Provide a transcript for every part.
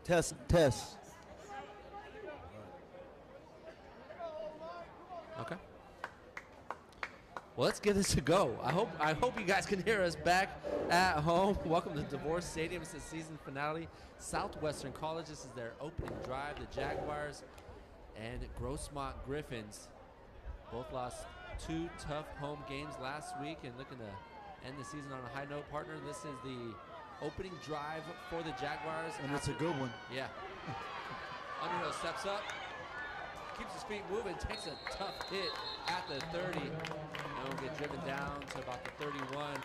Test. Okay. Well, let's give this a go. I hope you guys can hear us back at home. Welcome to Devore Stadium. It's the season finale. Southwestern College. This is their opening drive. The Jaguars and Grossmont Griffins both lost 2 tough home games last week and looking to end the season on a high note. Partner, this is the opening drive for the Jaguars. And it's a good one. Yeah. Underhill steps up, keeps his feet moving, takes a tough hit at the 30, and will get driven down to about the 31.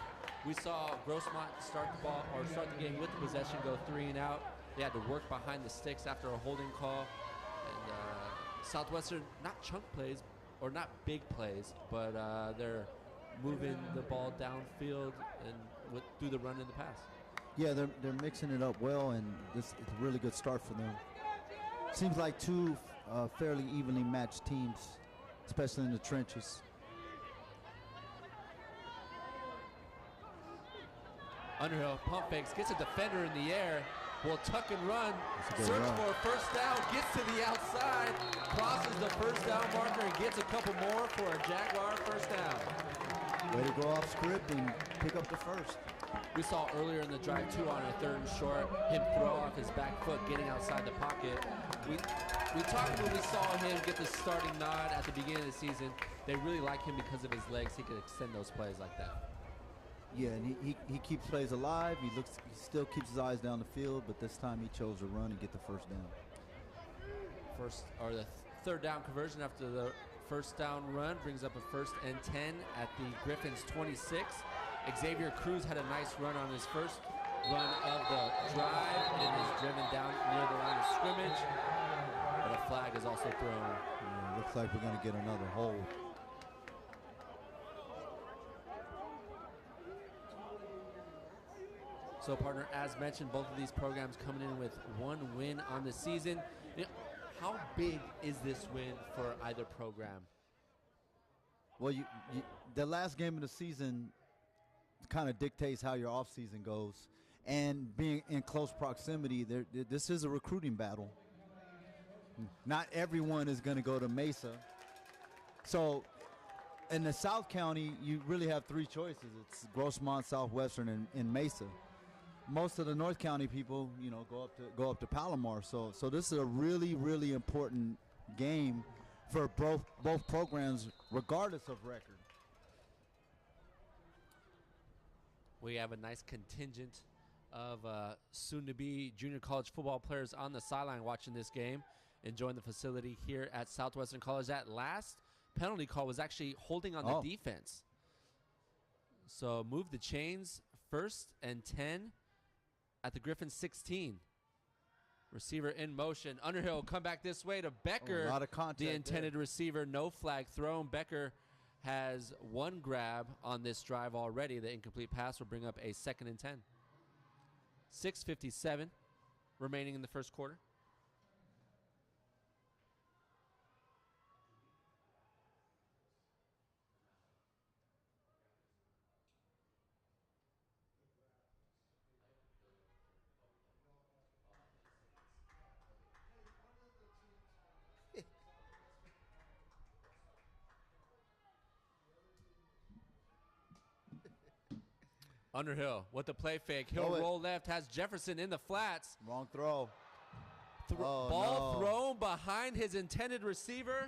We saw Grossmont start the game with the possession, go 3 and out. They had to work behind the sticks after a holding call. And Southwestern, not chunk plays, or not big plays, but they're moving the ball downfield and through the run and the pass. Yeah, they're mixing it up well, and this is a really good start for them. Seems like 2 fairly evenly matched teams, especially in the trenches. Underhill pump fakes, gets a defender in the air, will tuck and run, search run. for a first down, gets to the outside, crosses the first down marker, and gets a couple more for a Jaguar first down. Way to go off script and pick up the first. We saw earlier in the drive, too, on a 3rd and short, him throw off his back foot, getting outside the pocket. We talked when we saw him get the starting nod at the beginning of the season. They really like him because of his legs. He could extend those plays like that. Yeah, and he keeps plays alive. He still keeps his eyes down the field, but this time he chose to run and get the first down. The 3rd down conversion after the first down run brings up a 1st and 10 at the Griffins 26. Xavier Cruz had a nice run on his first run of the drive and is driven down near the line of scrimmage. But a flag is also thrown. Yeah, looks like we're going to get another hold. So, partner, as mentioned, both of these programs coming in with 1 win on the season. You know, how big is this win for either program? Well, the last game of the season kind of dictates how your offseason goes. And being in close proximity, this is a recruiting battle. Not everyone is going to go to Mesa. So in the South County, you really have 3 choices. It's Grossmont, Southwestern, and Mesa. Most of the North County people, go up to Palomar. So this is a really, really important game for both programs, regardless of record. We have a nice contingent of soon-to-be junior college football players on the sideline watching this game, enjoying the facility here at Southwestern College. That last penalty call was actually holding on the defense. So move the chains, 1st and 10 at the Griffins 16. Receiver in motion. Underhill come back this way to Becker. A lot of contact the intended receiver, no flag thrown. Becker has 1 grab on this drive already. The incomplete pass will bring up a 2nd and 10. 6:57 remaining in the first quarter. Underhill with the play fake. He'll roll left, has Jefferson in the flats. Wrong throw. Ball thrown behind his intended receiver.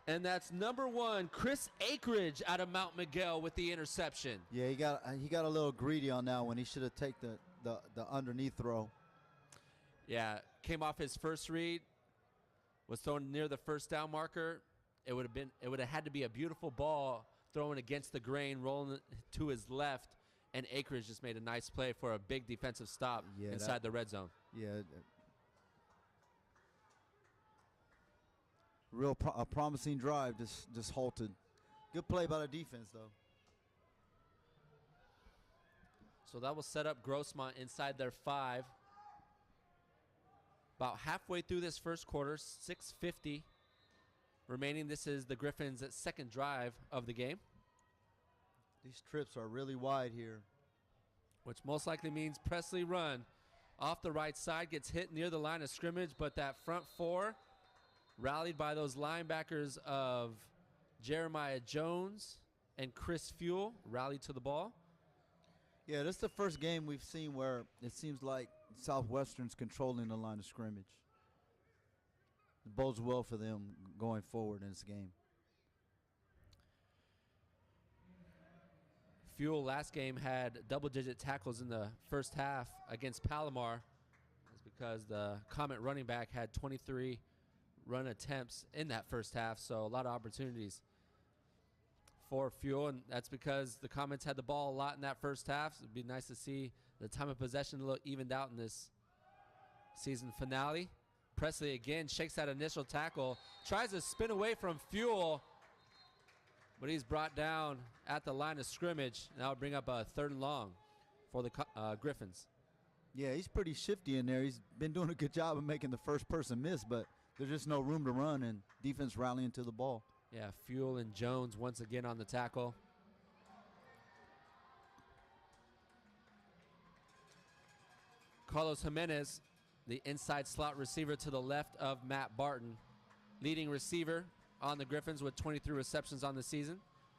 And that's number 1, Chris Akridge out of Mount Miguel with the interception. Yeah, he got a little greedy on that one. He should have taken the underneath throw. Yeah, came off his first read, was thrown near the first down marker. It would have had to be a beautiful ball thrown against the grain, rolling to his left. And Akridge just made a nice play for a big defensive stop inside the red zone. Yeah. A promising drive just halted. Good play by the defense, though. So that will set up Grossmont inside their 5. About halfway through this first quarter, 6:50 remaining. This is the Griffins' 2nd drive of the game. These trips are really wide here. Which most likely means Presley run off the right side, gets hit near the line of scrimmage, but that front four, rallied by those linebackers of Jeremiah Jones and Chris Fuel, rallied to the ball. Yeah, this is the first game we've seen where it seems like Southwestern's controlling the line of scrimmage. It bodes well for them going forward in this game. Fuel last game had double-digit tackles in the first half against Palomar. That's because the Comet running back had 23 run attempts in that first half, so a lot of opportunities for Fuel, and that's because the Comets had the ball a lot in that first half. So it'd be nice to see the time of possession a little evened out in this season finale. Presley again shakes that initial tackle, tries to spin away from Fuel, but he's brought down at the line of scrimmage. And that'll bring up a 3rd and long for the Griffins. Yeah, he's pretty shifty in there. He's been doing a good job of making the first person miss, but there's just no room to run, and defense rallying to the ball. Yeah, Fuel and Jones once again on the tackle. Carlos Jimenez, the inside slot receiver to the left of Matt Barton. Leading receiver on the Griffins with 23 receptions on the season.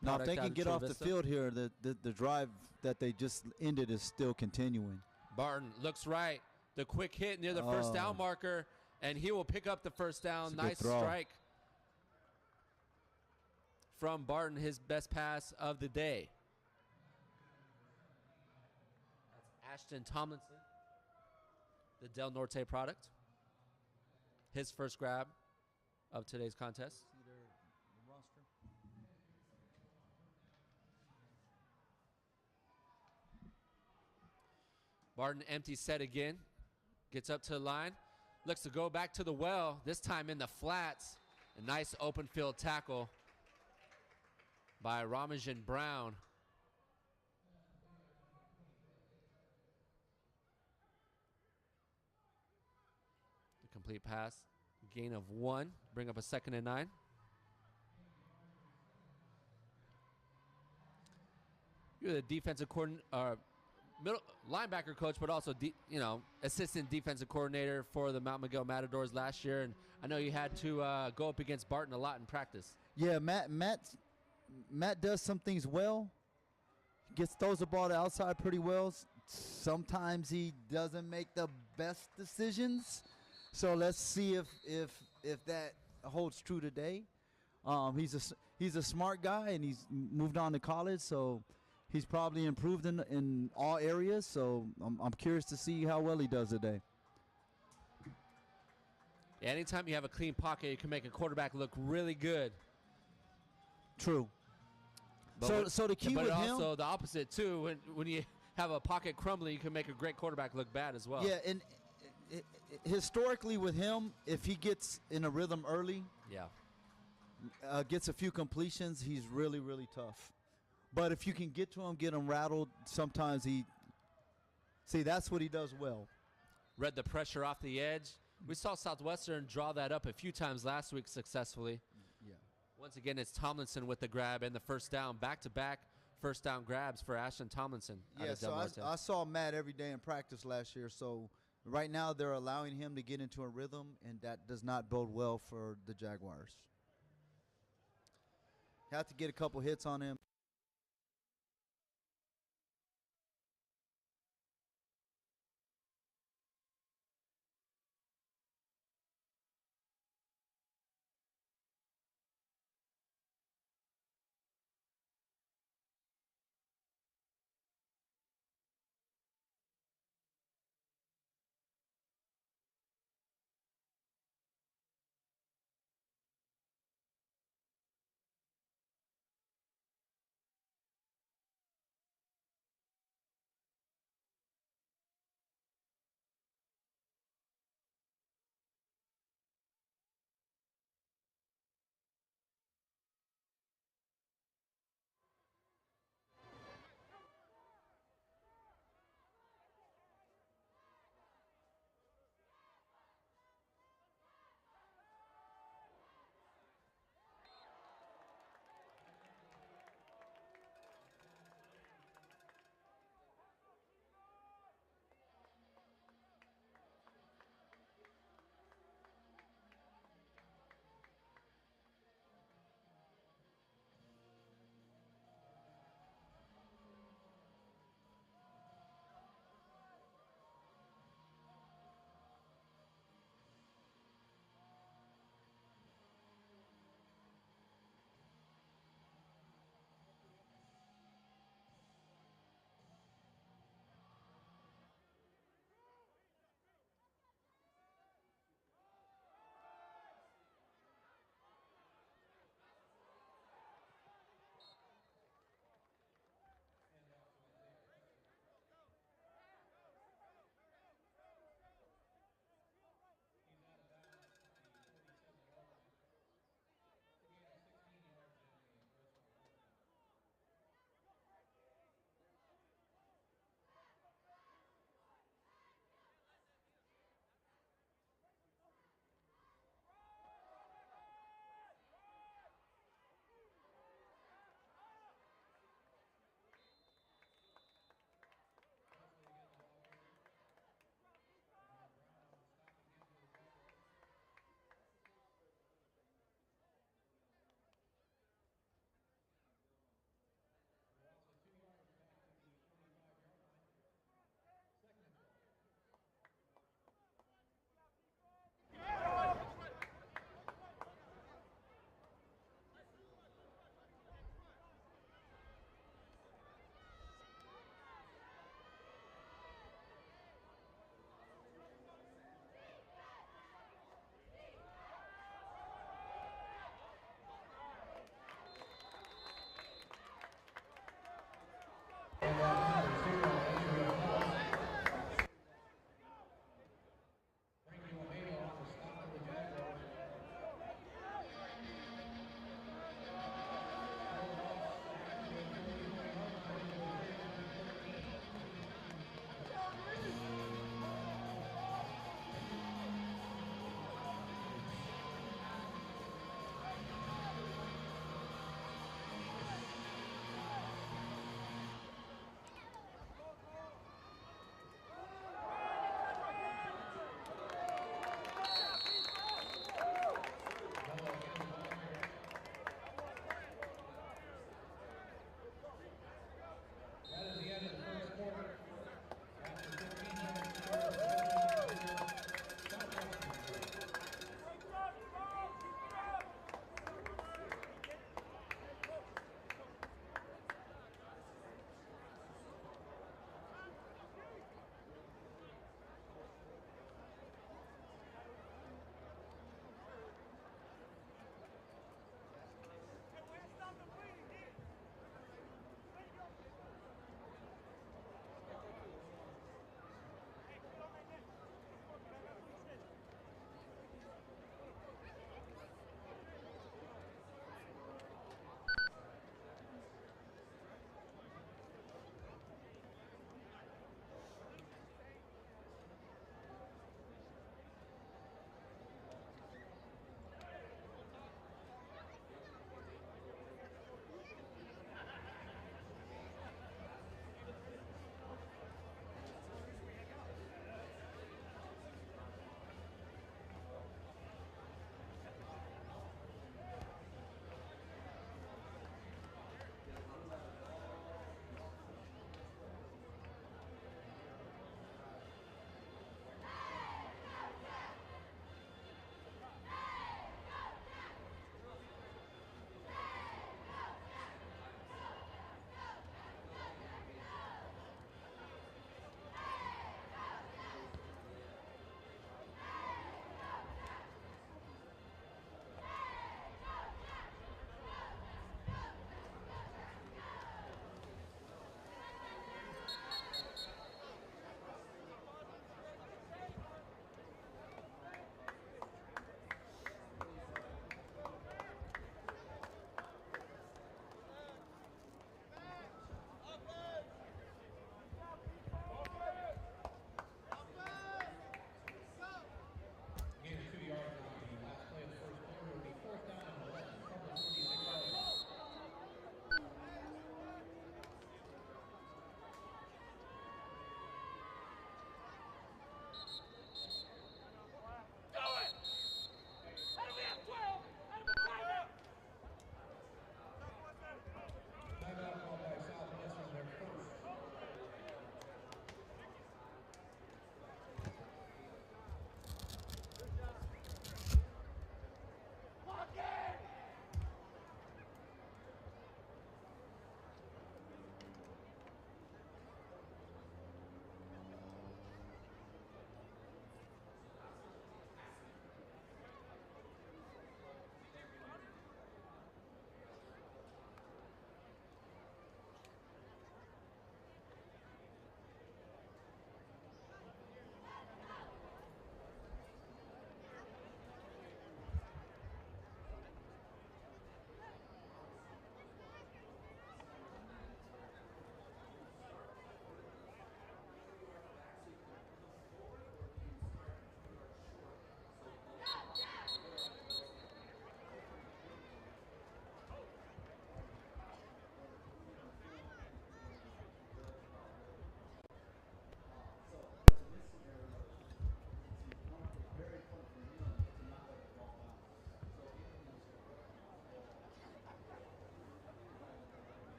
Now, if they Product can out get Chula off the Vista. field here, the drive that they just ended is still continuing. Barton looks right. The quick hit near the first down marker, and he will pick up the first down. That's a good Nice throw. strike from Barton, his best pass of the day. That's Ashton Tomlinson, the Del Norte product. His first grab of today's contest. Barton empty set again. Gets up to the line. Looks to go back to the well, this time in the flats. A nice open field tackle by Ramajan Brown. The complete pass. Gain of 1. Bring up a 2nd and 9. You're the defensive coordinator, middle linebacker coach, but also assistant defensive coordinator for the Mount Miguel Matadors last year, and I know you had to go up against Barton a lot in practice. Yeah, Matt does some things well. Throws the ball to outside pretty well. Sometimes he doesn't make the best decisions. So let's see if that holds true today. He's a smart guy, and he's moved on to college, so he's probably improved in all areas. So I'm curious to see how well he does today. Yeah, anytime you have a clean pocket, you can make a quarterback look really good. True. So the key but with also him, the opposite too. When you have a pocket crumbling, you can make a great quarterback look bad as well. yeah, and historically with him, if he gets in a rhythm early, gets a few completions, he's really, really tough. But if you can get to him, get him rattled, sometimes that's what he does well. Read the pressure off the edge. We saw Southwestern draw that up a few times last week successfully. Yeah. Once again, it's Tomlinson with the grab and the first down. Back-to-back first down grabs for Ashton Tomlinson. Yeah, so I saw Matt every day in practice last year. So right now they're allowing him to get into a rhythm, and that does not bode well for the Jaguars. Have to get a couple hits on him.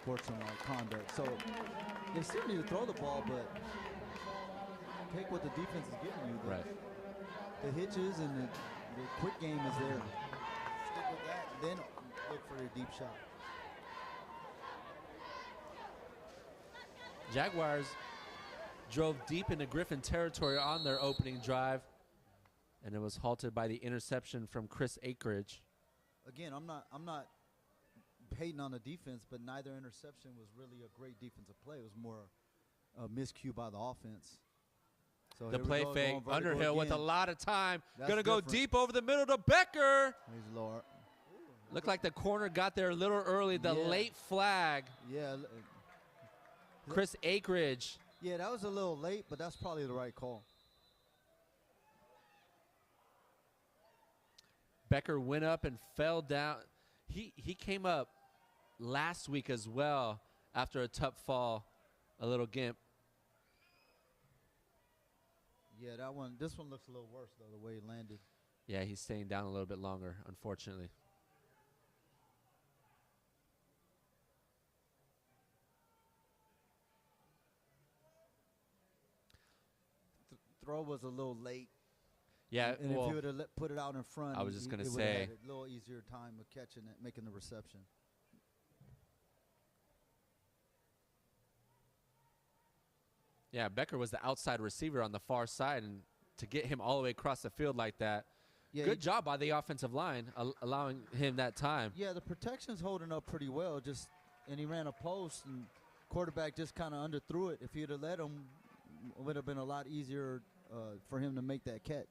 Sportsmanlike conduct. So they still need to throw the ball, but take what the defense is giving you. The hitches and the quick game is there. Stick with that, then look for your deep shot. Jaguars drove deep into Griffin territory on their opening drive, and it was halted by the interception from Chris Akridge. Again, I'm not hating on the defense, but neither interception was really a great defensive play. It was more a miscue by the offense. So the play fake, Underhill with a lot of time. Going to go different. deep over the middle to Becker. He's lower. Looked like the corner got there a little early. The late flag. Yeah. Chris Akridge. Yeah, that was a little late, but that's probably the right call. Becker went up and fell down. He came up last week as well after a tough fall, a little gimp. Yeah, this one looks a little worse, though, the way he landed. Yeah, he's staying down a little bit longer, unfortunately. Throw was a little late. Yeah, and if you would have put it out in front, I was just going to it say, had a little easier time of catching it, making the reception. Yeah, Becker was the outside receiver on the far side, and to get him all the way across the field like that, good job by the offensive line, allowing him that time. Yeah, the protection's holding up pretty well. And he ran a post, and quarterback just kind of underthrew it. If he'd have let him, it would have been a lot easier for him to make that catch.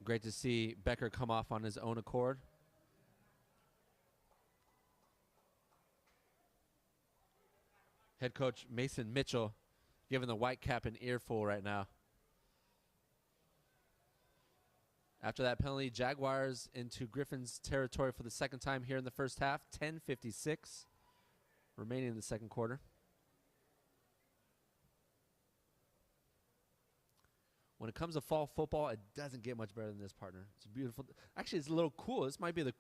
Great to see Becker come off on his own accord. Head coach Mason Mitchell giving the white cap an earful right now. After that penalty, Jaguars into Griffins territory for the second time here in the first half. 10:56 remaining in the second quarter. When it comes to fall football, it doesn't get much better than this, partner. It's beautiful. Actually, it's a little cool. This might be the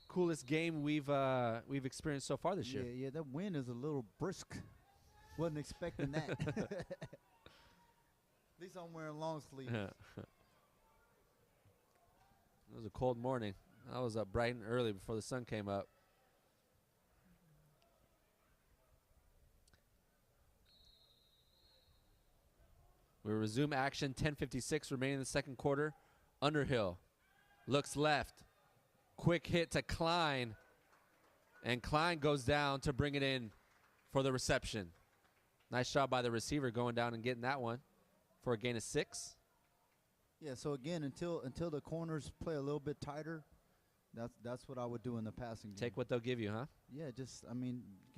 coolest game we've experienced so far this year. Yeah, that wind is a little brisk. Wasn't expecting that. At least I'm wearing long sleeves. It was a cold morning. I was up bright and early before the sun came up. We resume action. 10:56 remaining in the second quarter. Underhill looks left. Quick hit to Klein. And Klein goes down to bring it in for the reception. Nice job by the receiver going down and getting that one for a gain of 6. Yeah, so again, until the corners play a little bit tighter, that's what I would do in the passing game. Take what they'll give you, huh? Yeah, get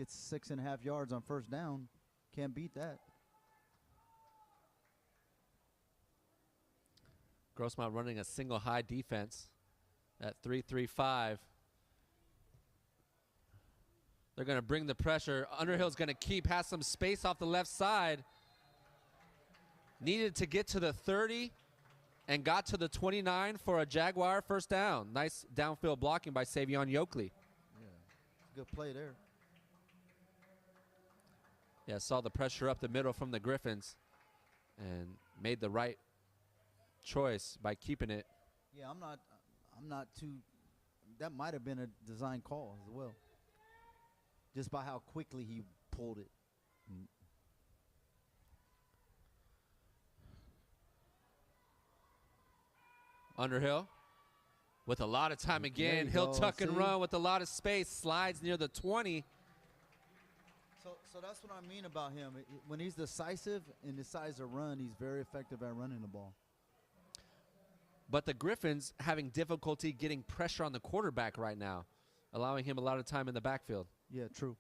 6.5 yards on first down. Can't beat that. Grossmont running a single high defense at 3-3-5. They're going to bring the pressure. Underhill's going to has some space off the left side. Needed to get to the 30 and got to the 29 for a Jaguar first down. Nice downfield blocking by Savion Yoakley. Yeah, good play there. Yeah, saw the pressure up the middle from the Griffins and made the right choice by keeping it. Yeah, I'm not too. That might have been a design call as well, just by how quickly he pulled it. Underhill with a lot of time again. He'll tuck and run with a lot of space. Slides near the 20. So that's what I mean about him. When he's decisive and decides to run, he's very effective at running the ball. But the Griffins having difficulty getting pressure on the quarterback right now, allowing him a lot of time in the backfield. Yeah, true.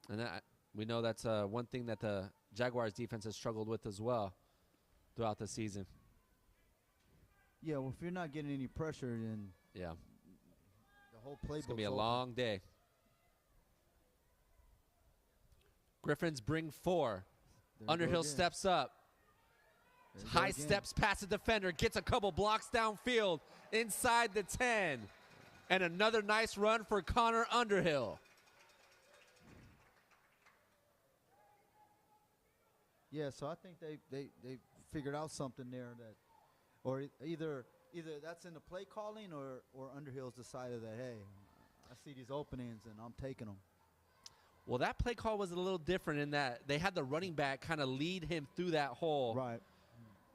And we know that's one thing that the Jaguars defense has struggled with as well throughout the season. Yeah, well, if you're not getting any pressure, then yeah, the whole playbook's it's going to be a over. long day. Griffins bring 4. Underhill steps up. High steps past the defender, gets a couple blocks downfield inside the 10. And another nice run for Connor Underhill. Yeah, so I think they figured out something there that, or either that's in the play calling or Underhill's decided that, hey, I see these openings and I'm taking them. Well, that play call was a little different in that they had the running back kind of lead him through that hole. Right.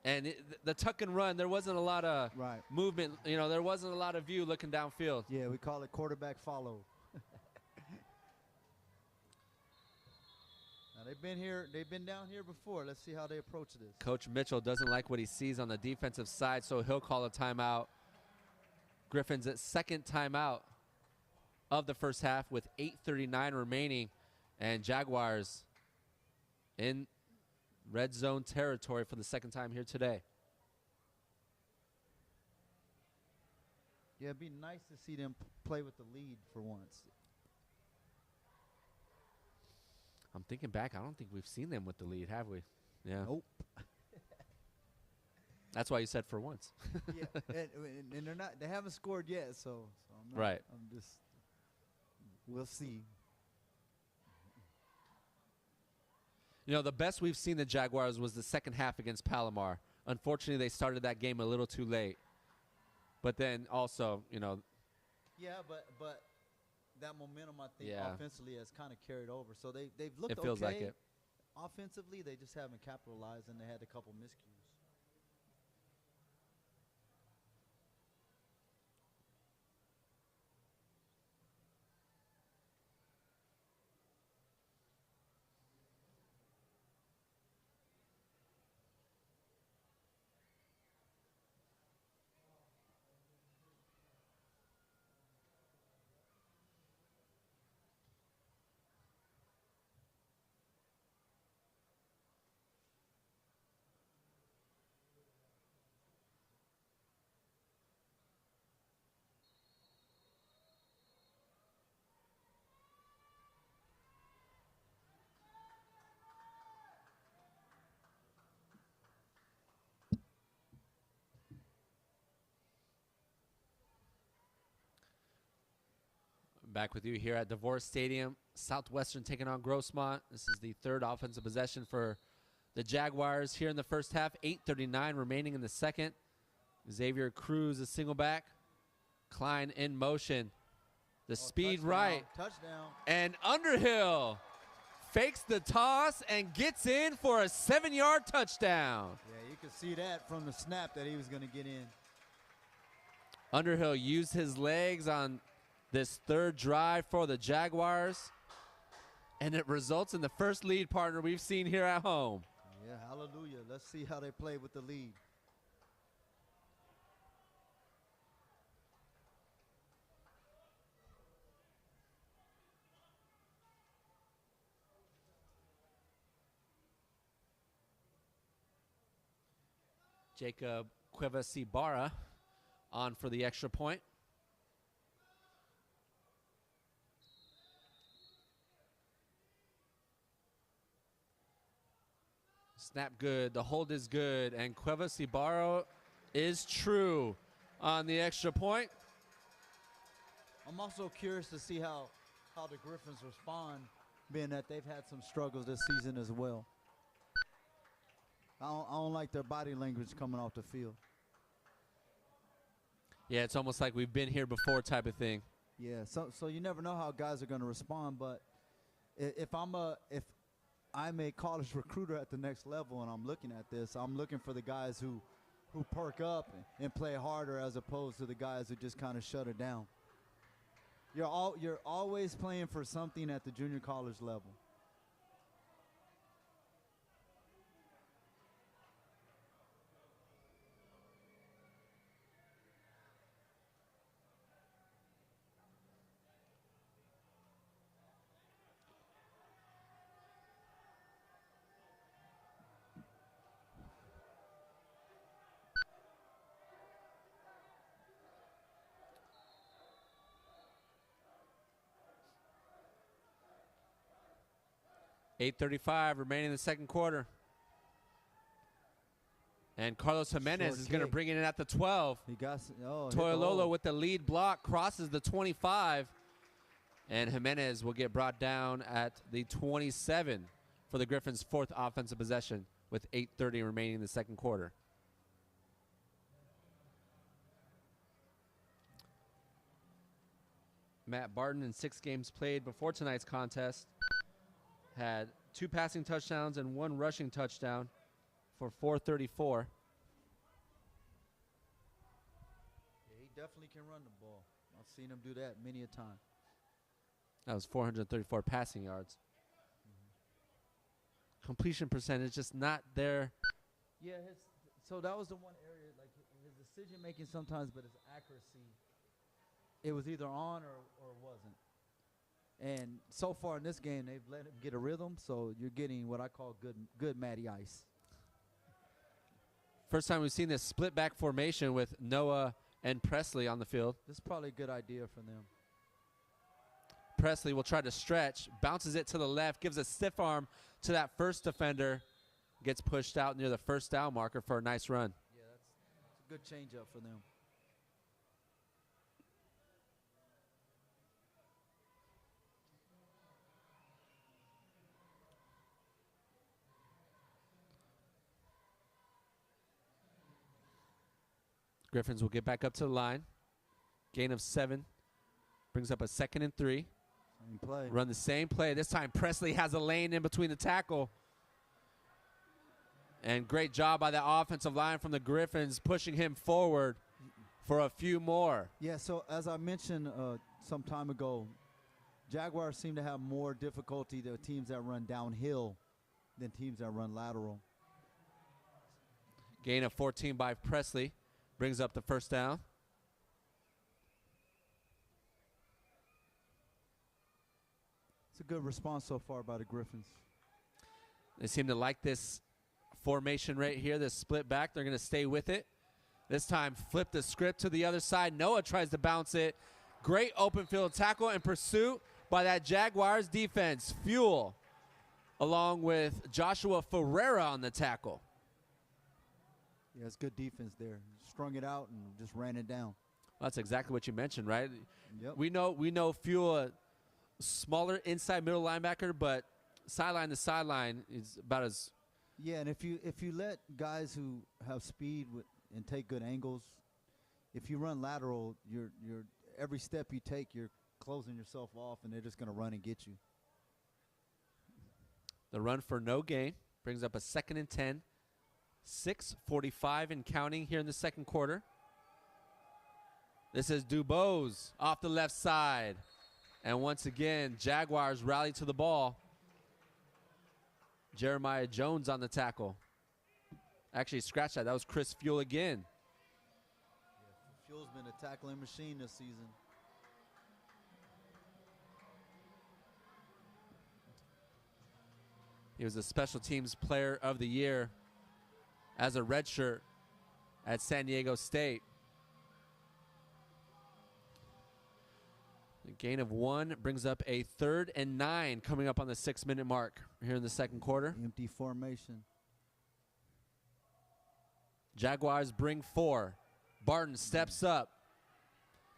And the tuck and run, there wasn't a lot of movement. You know, there wasn't a lot of view looking downfield. Yeah, we call it quarterback follow. Now they've been down here before. Let's see how they approach this. Coach Mitchell doesn't like what he sees on the defensive side, so he'll call a timeout. Griffins at second timeout of the first half with 8:39 remaining, and Jaguars in red zone territory for the second time here today. Yeah, it'd be nice to see them play with the lead for once. I'm thinking back, I don't think we've seen them with the lead, have we? Yeah. Nope. That's why you said for once. Yeah, and they haven't scored yet, so I'm not, right. We'll see. You know, the best we've seen the Jaguars was the second half against Palomar. Unfortunately, they started that game a little too late. But then also, you know. Yeah, but that momentum, I think, offensively has kind of carried over. So they've looked okay. It feels like it. Offensively, they just haven't capitalized, and they had a couple miscues. Back with you here at Devore Stadium. Southwestern taking on Grossmont. This is the third offensive possession for the Jaguars here in the first half. 8:39 remaining in the second. Xavier Cruz, a single back. Klein in motion. The speed right. Touchdown. And Underhill fakes the toss and gets in for a 7-yard touchdown. Yeah, you could see that from the snap that he was going to get in. Underhill used his legs on this third drive for the Jaguars, and it results in the first lead, partner, we've seen here at home. Yeah, hallelujah. Let's see how they play with the lead. Jacob Cuevas-Ibarra on for the extra point. Snap good. The hold is good. And Cuevas Ibarro is true on the extra point. I'm also curious to see how the Griffins respond, being that they've had some struggles this season as well. I don't like their body language coming off the field. Yeah, it's almost like we've been here before type of thing. Yeah, so you never know how guys are going to respond, but if I'm a college recruiter at the next level and I'm looking at this, I'm looking for the guys who perk up and play harder as opposed to the guys who just kind of shut it down. You're always playing for something at the junior college level. .8:35 remaining in the second quarter. And Carlos Jimenez is going to bring it in at the 12. He got Toyololo with the lead block crosses the 25. And Jimenez will get brought down at the 27 for the Griffins' fourth offensive possession with 8:30 remaining in the second quarter. Matt Barton, in 6 games played before tonight's contest, had 2 passing touchdowns and 1 rushing touchdown for 434. Yeah, he definitely can run the ball. I've seen him do that many a time. That was 434 passing yards. Completion percentage just not there. Yeah, so that was the one area, like his decision making sometimes, but his accuracy, it was either on or wasn't. And so far in this game, they've let him get a rhythm, so you're getting what I call good Matty Ice. First time we've seen this split back formation with Noah and Presley on the field. This is probably a good idea for them. Presley will try to stretch, bounces it to the left, gives a stiff arm to that first defender, gets pushed out near the first down marker for a nice run. Yeah, that's a good change-up for them. Griffins will get back up to the line. Gain of 7. Brings up a 2nd and 3. Same play. Run the same play. This time Presley has a lane in between the tackle. And great job by the offensive line from the Griffins, pushing him forward for a few more. Yeah, so as I mentioned some time ago, Jaguars seem to have more difficulty with teams that run downhill than teams that run lateral. Gain of 14 by Presley. Brings up the first down. It's a good response so far by the Griffins. They seem to like this formation right here, this split back. They're going to stay with it. This time, flip the script to the other side. Noah tries to bounce it. Great open field tackle and pursuit by that Jaguars defense. Fuel, along with Joshua Ferreira on the tackle. Yeah, it's good defense there. Strung it out and just ran it down. Well, that's exactly what you mentioned, right? Yep. We know Fuel, a smaller inside middle linebacker, but sideline to sideline is about as. Yeah, and if you let guys who have speed and take good angles, if you run lateral, you're every step you take, you're closing yourself off, and they're just going to run and get you. The run for no gain brings up a 2nd and 10. 6:45 and counting here in the second quarter. This is Dubose off the left side. And once again, Jaguars rally to the ball. Jeremiah Jones on the tackle. Actually, scratch that. That was Chris Fuel again. Yeah, Fuel's been a tackling machine this season. He was a special teams player of the year as a redshirt at San Diego State. The gain of 1 brings up a 3rd and 9 coming up on the 6-minute mark here in the second quarter. Empty formation. Jaguars bring 4. Barton steps up.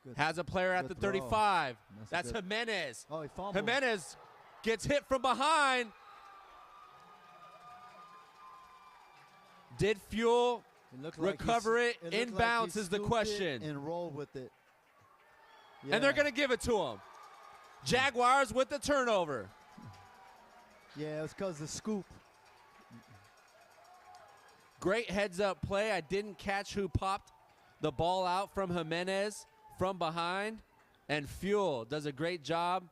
Good. Has a player at the Good throw. 35. That's That's Jimenez. Oh, he fumbled. Jimenez gets hit from behind. Did Fuel recover it? Inbounds is the question. And roll with it. Yeah. And they're going to give it to him. Jaguars with the turnover. Yeah, it was because of the scoop. Great heads-up play. I didn't catch who popped the ball out from Jimenez from behind. And Fuel does a great job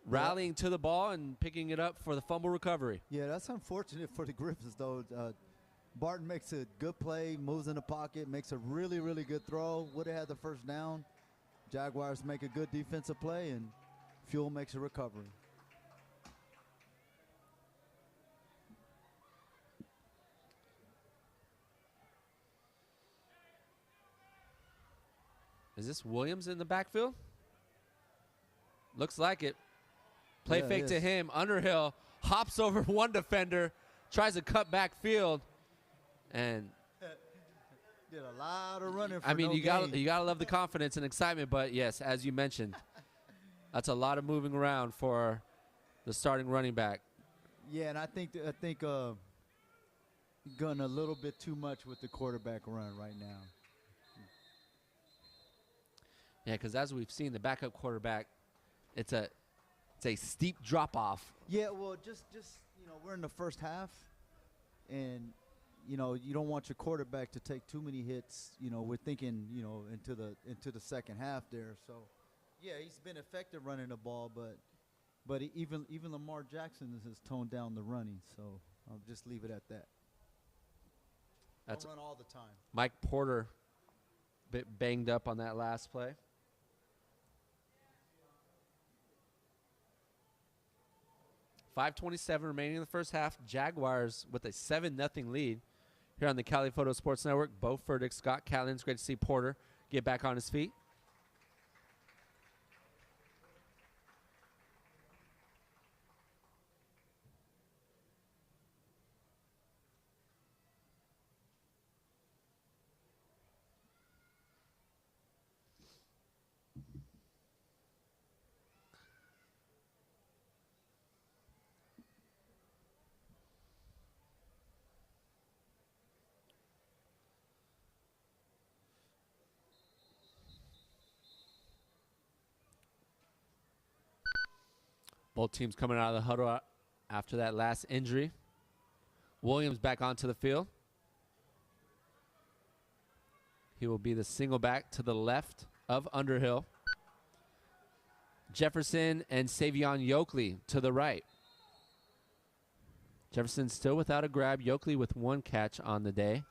rallying to the ball and picking it up for the fumble recovery. Yeah, that's unfortunate for the Griffins, though. Barton makes a good play, moves in the pocket, makes a really, really good throw. Would have had the first down. Jaguars make a good defensive play, and Fuel makes a recovery. Is this Williams in the backfield? Looks like it. Play fake to him. Underhill hops over one defender, tries to cut back field, and did a lot of running for I mean, no you gain. gotta love the confidence and excitement, but yes, as you mentioned, that's a lot of moving around for the starting running back. Yeah, and I think going a little bit too much with the quarterback run right now. Yeah, because as we've seen, the backup quarterback, it's a steep drop off. Yeah, well, just we're in the first half, and you don't want your quarterback to take too many hits. We're thinking into the second half there. So yeah, he's been effective running the ball, but even Lamar Jackson has toned down the running. So I'll just leave it at that. That's Don't run all the time. Mike Porter, bit banged up on that last play. .5:27 remaining in the first half. Jaguars with a 7-0 lead here on the Cali Photo Sports Network. Bo Furtick, Scott Catlins. Great to see Porter get back on his feet. Both teams coming out of the huddle after that last injury. Williams back onto the field. He will be the single back to the left of Underhill. Jefferson and Savion Yokley to the right. Jefferson still without a grab. Yokley with 1 catch on the day.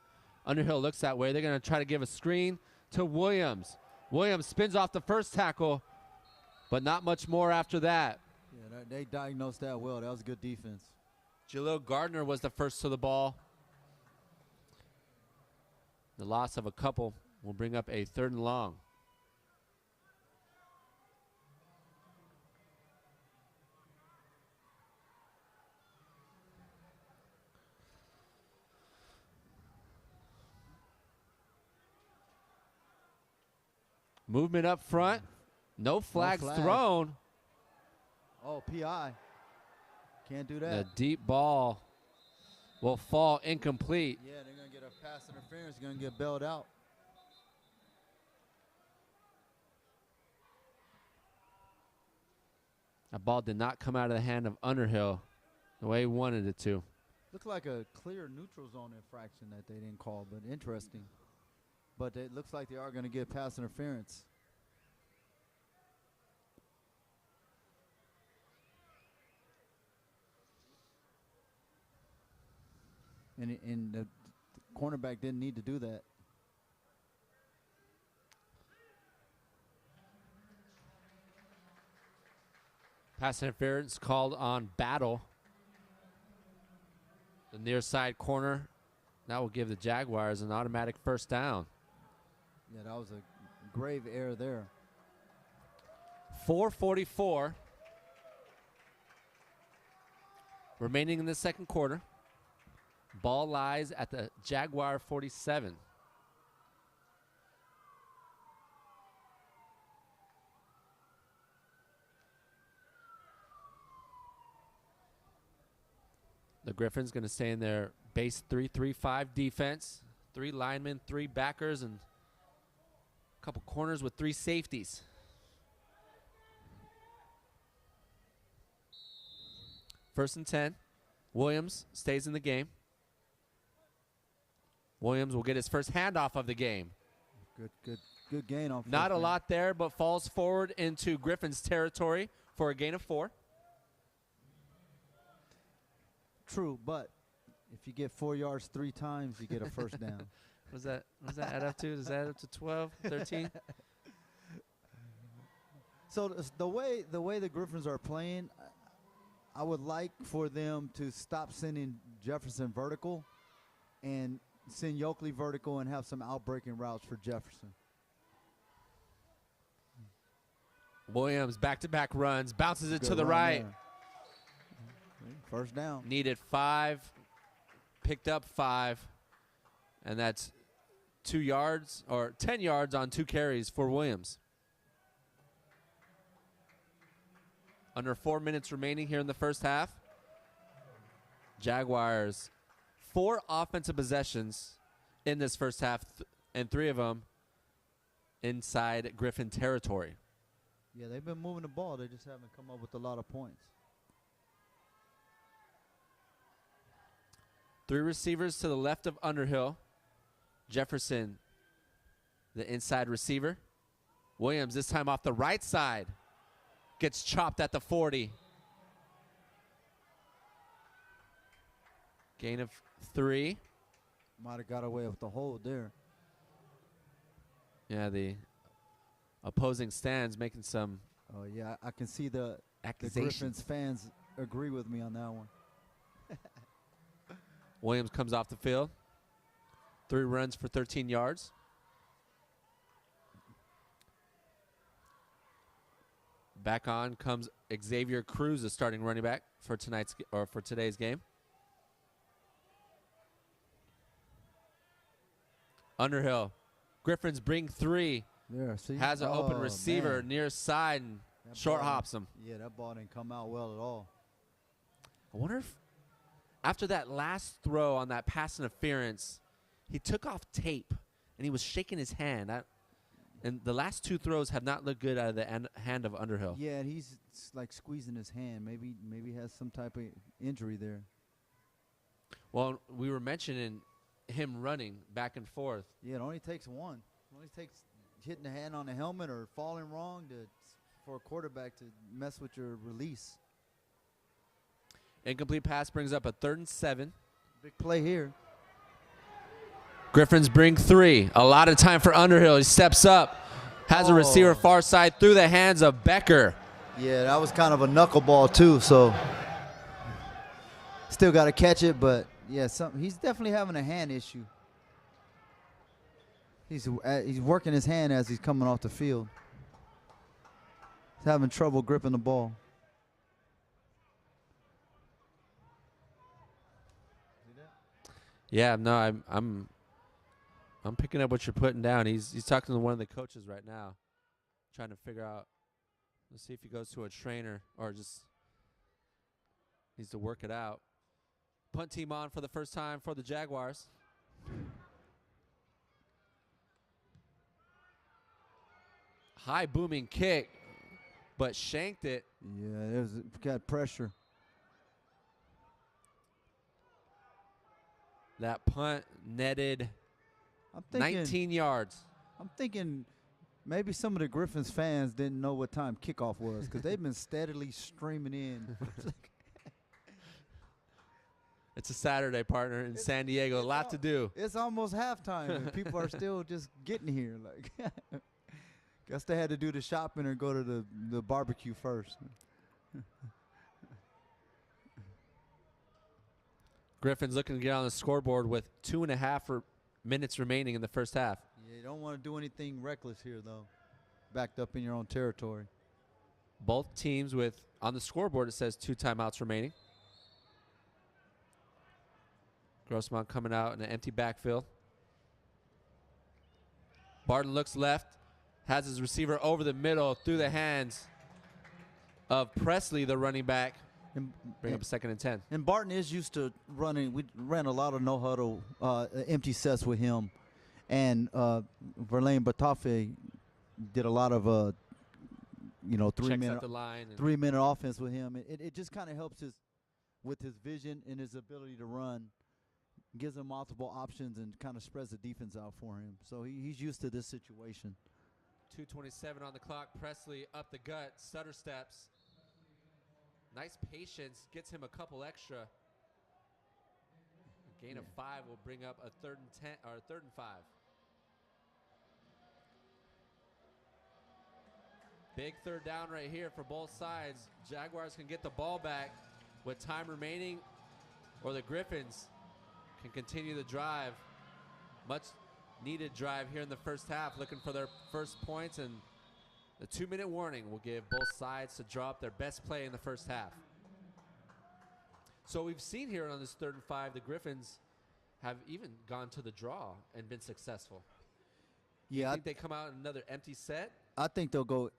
Underhill looks that way. They're going to try to give a screen to Williams. Williams spins off the first tackle, but not much more after that. Yeah, they diagnosed that well. That was good defense. Jalil Gardner was the first to the ball. The loss of a couple will bring up a 3rd and long. Movement up front. No flags thrown. Oh, PI. Can't do that. The deep ball will fall incomplete. Yeah, they're going to get a pass interference. Going to get bailed out. That ball did not come out of the hand of Underhill the way he wanted it to. Looked like a clear neutral zone infraction that they didn't call, but interesting. But it looks like they are going to get pass interference. And the cornerback didn't need to do that. Pass interference called on Battle. The near side corner. That will give the Jaguars an automatic first down. Yeah, that was a grave error there. 4:44 remaining in the second quarter. Ball lies at the Jaguar 47. The Griffins going to stay in their base 3-3-5 defense. 3 linemen, 3 backers, and a couple corners with 3 safeties. First and 10. Williams stays in the game. Williams will get his first handoff of the game. Good gain on. Not a lot there, but falls forward into Griffins territory for a gain of 4. True, but if you get 4 yards 3 times, you get a first down. What does that add up to? Does that add up to 12, 13? So the way the Griffins are playing, I would like for them to stop sending Jefferson vertical and send Yokley vertical and have some outbreaking routes for Jefferson. Williams back-to-back runs, bounces it Good to the run right. there. First down. Needed 5, picked up 5, and that's 2 yards or 10 yards on 2 carries for Williams. Under 4 minutes remaining here in the first half. Jaguars 4 offensive possessions in this first half, and 3 of them inside Griffin territory. Yeah, they've been moving the ball. They just haven't come up with a lot of points. 3 receivers to the left of Underhill. Jefferson, the inside receiver. Williams, this time off the right side, gets chopped at the 40. Gain of 3. Might have got away with the hold there. Yeah, the opposing stands making some Oh, yeah, I can see the accusations. Griffins fans agree with me on that one. Williams comes off the field. 3 runs for 13 yards. Back on comes Xavier Cruz, the starting running back for today's game. Underhill. Griffins bring 3. There, see? Has an open Oh, receiver man. near side and That short ball- hops him. Yeah, that ball didn't come out well at all. I wonder if after that last throw on that pass interference, he took off tape and he was shaking his hand. And the last 2 throws have not looked good out of the hand of Underhill. Yeah, and he's like squeezing his hand. Maybe he has some type of injury there. Well, we were mentioning him running back and forth. Yeah, it only takes one. It only takes hitting the hand on the helmet or falling wrong for a quarterback to mess with your release. Incomplete pass brings up a 3rd and 7. Big play here. Griffins bring 3. A lot of time for Underhill. He steps up, has a receiver far side through the hands of Becker. Yeah, that was kind of a knuckleball too, so still got to catch it, but yeah, he's definitely having a hand issue. He's working his hand as he's coming off the field. He's having trouble gripping the ball. Yeah, no, I'm picking up what you're putting down. He's talking to one of the coaches right now, trying to figure out. Let's see if he goes to a trainer or just needs to work it out. Punt team on for the first time for the Jaguars. High booming kick, but shanked it. Yeah, got pressure. That punt netted I'm thinking, 19 yards. I'm thinking maybe some of the Griffins fans didn't know what time kickoff was because they've been steadily streaming in. It's a Saturday, partner, in San Diego. A lot to do. It's almost halftime, and people are still just getting here. Like, guess they had to do the shopping or go to the barbecue first. Griffins looking to get on the scoreboard with 2.5 minutes remaining in the first half. Yeah, you don't want to do anything reckless here, though. Backed up in your own territory. Both teams with, on the scoreboard, it says 2 timeouts remaining. Grossmont coming out in an empty backfield. Barton looks left, has his receiver over the middle through the hands of Presley, the running back. Bring up a 2nd and 10. And Barton is used to running. We ran a lot of no-huddle empty sets with him. And Verlaine Batafe did a lot of, 3-minute offense with him. It just kind of helps with his vision and his ability to run. Gives him multiple options and kind of spreads the defense out for him. So he's used to this situation. 2:27 on the clock. Presley up the gut, stutter steps. Nice patience, gets him a couple extra. A gain of 5 will bring up a 3rd and 10 or 3rd and 5. Big 3rd down right here for both sides. Jaguars can get the ball back with time remaining, or the Griffins can continue the drive. Much needed drive here in the first half, looking for their first points, and the 2-minute warning will give both sides to draw up their best play in the first half. So we've seen here on this 3rd and 5, the Griffins have even gone to the draw and been successful. Yeah, I think they come out in another empty set. I think they'll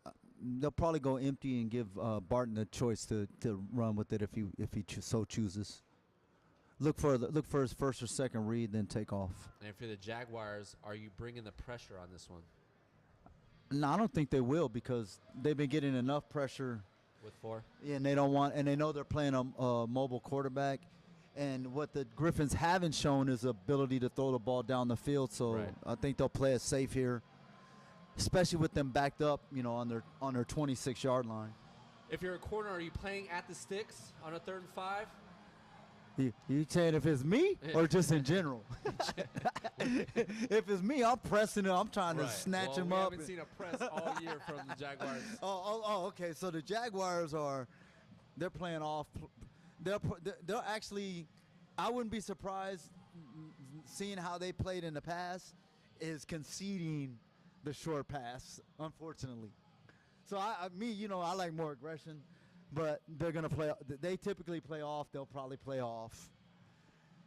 probably go empty and give Barton the choice to run with it if he so chooses. Look for his first or second read, then take off. And if you're the Jaguars, are you bringing the pressure on this one? No, I don't think they will, because they've been getting enough pressure With 4? Yeah, and they know they're playing a mobile quarterback. And what the Griffins haven't shown is ability to throw the ball down the field. So Right. I think they'll play it safe here, especially with them backed up, on their 26-yard line. If you're a corner, are you playing at the sticks on a 3rd and 5? You saying if it's me or just in general? If it's me, I'm pressing it. I'm trying to snatch him up. We haven't seen a press all year from the Jaguars. Okay. So the Jaguars they're playing off. They're actually, I wouldn't be surprised seeing how they played in the past is conceding the short pass, unfortunately. So I like more aggression. But they're going to play. They typically play off. They'll probably play off.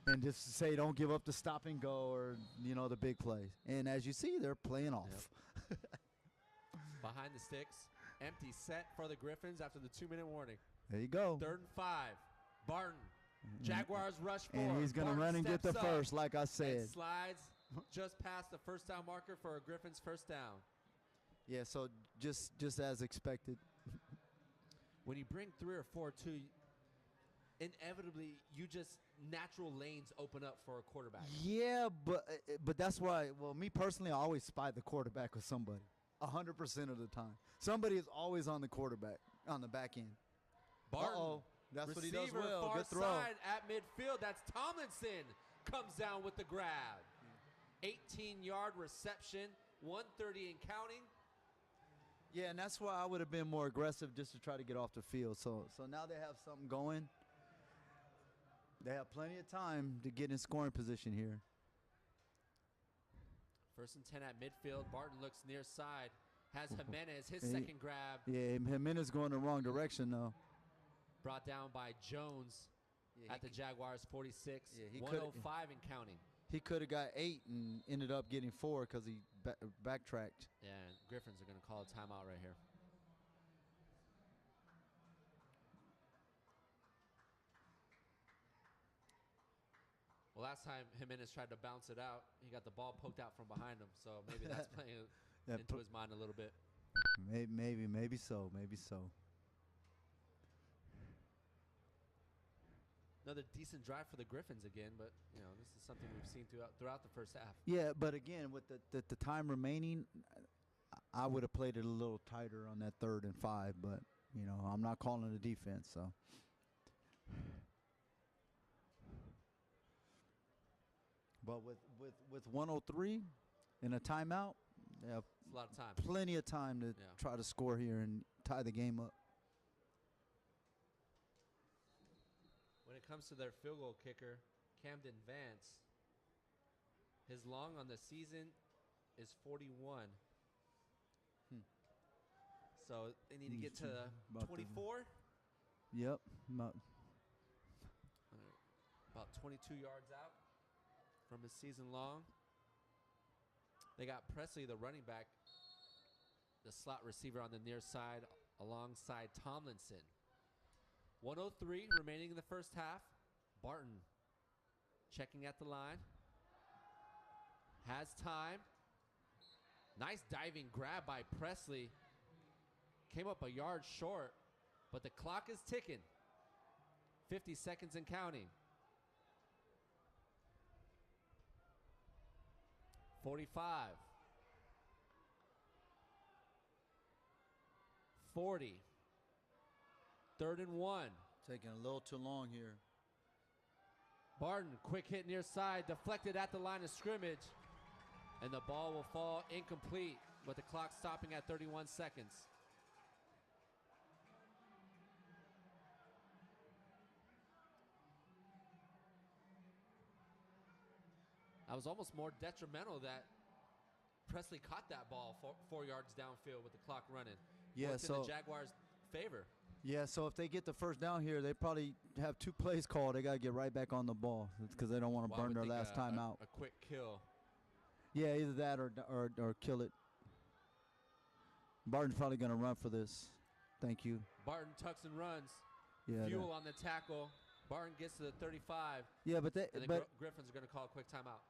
And just say don't give up the stop and go or, the big play. And as you see, they're playing off. Yep. Behind the sticks. Empty set for the Griffins after the 2-minute warning. There you go. 3rd and 5. Barton. Jaguars rush 4. And he's going to run and get the first, like I said. And slides just past the first down marker for a Griffins first down. Yeah, so just as expected. When you bring 3 or 4 too, inevitably natural lanes open up for a quarterback. Yeah, but that's why. Well, me personally, I always spy the quarterback with somebody, 100% of the time. Somebody is always on the quarterback on the back end. Barton, that's what he receiver, does well. far Good throw. side at midfield. That's Tomlinson comes down with the grab. 18-yard reception, 130 and counting. Yeah, and that's why I would have been more aggressive just to try to get off the field. So now they have something going. They have plenty of time to get in scoring position here. 1st and 10 at midfield. Barton looks near side. Has Jimenez, his second grab. Yeah, Jimenez going the wrong direction, though. Brought down by Jones at the Jaguars 46. Yeah, 105 and counting. He could have got 8 and ended up getting 4 because he backtracked. Yeah, and Griffins are going to call a timeout right here. Well, last time Jimenez tried to bounce it out, he got the ball poked out from behind him. So maybe that's playing into his mind a little bit. Maybe so. Another decent drive for the Griffins again, but this is something we've seen throughout the first half. Yeah, but again, with the time remaining, I would have played it a little tighter on that 3rd and 5, but I'm not calling the defense, so. But with 103 and a timeout, yeah, it's a lot of time. Plenty of time to try to score here and tie the game up. When it comes to their field goal kicker, Camden Vance, his long on the season is 41. So they need to get to 24. Yep. About 22 yards out. from his season long. They got Presley, the running back, the slot receiver on the near side alongside Tomlinson. 1:03 remaining in the first half. Barton checking at the line. Has time. Nice diving grab by Presley. Came up a yard short, but the clock is ticking. 50 seconds and counting. 45. 40. 3rd and 1. Taking a little too long here. Barton, quick hit near side, deflected at the line of scrimmage, and the ball will fall incomplete with the clock stopping at 31 seconds. That was almost more detrimental that Presley caught that ball 4 yards downfield with the clock running. Yeah, Worked in so the Jaguars' favor. Yeah, so if they get the first down here, they probably have 2 plays called. They got to get right back on the ball because they don't want to Well, I burn would their think last time out. A quick kill. Yeah, either that or kill it. Barton's probably going to run for this. Thank you. Barton tucks and runs. Yeah. Fuel on the tackle. Barton gets to the 35. Yeah, but And then Griffins are going to call a quick timeout.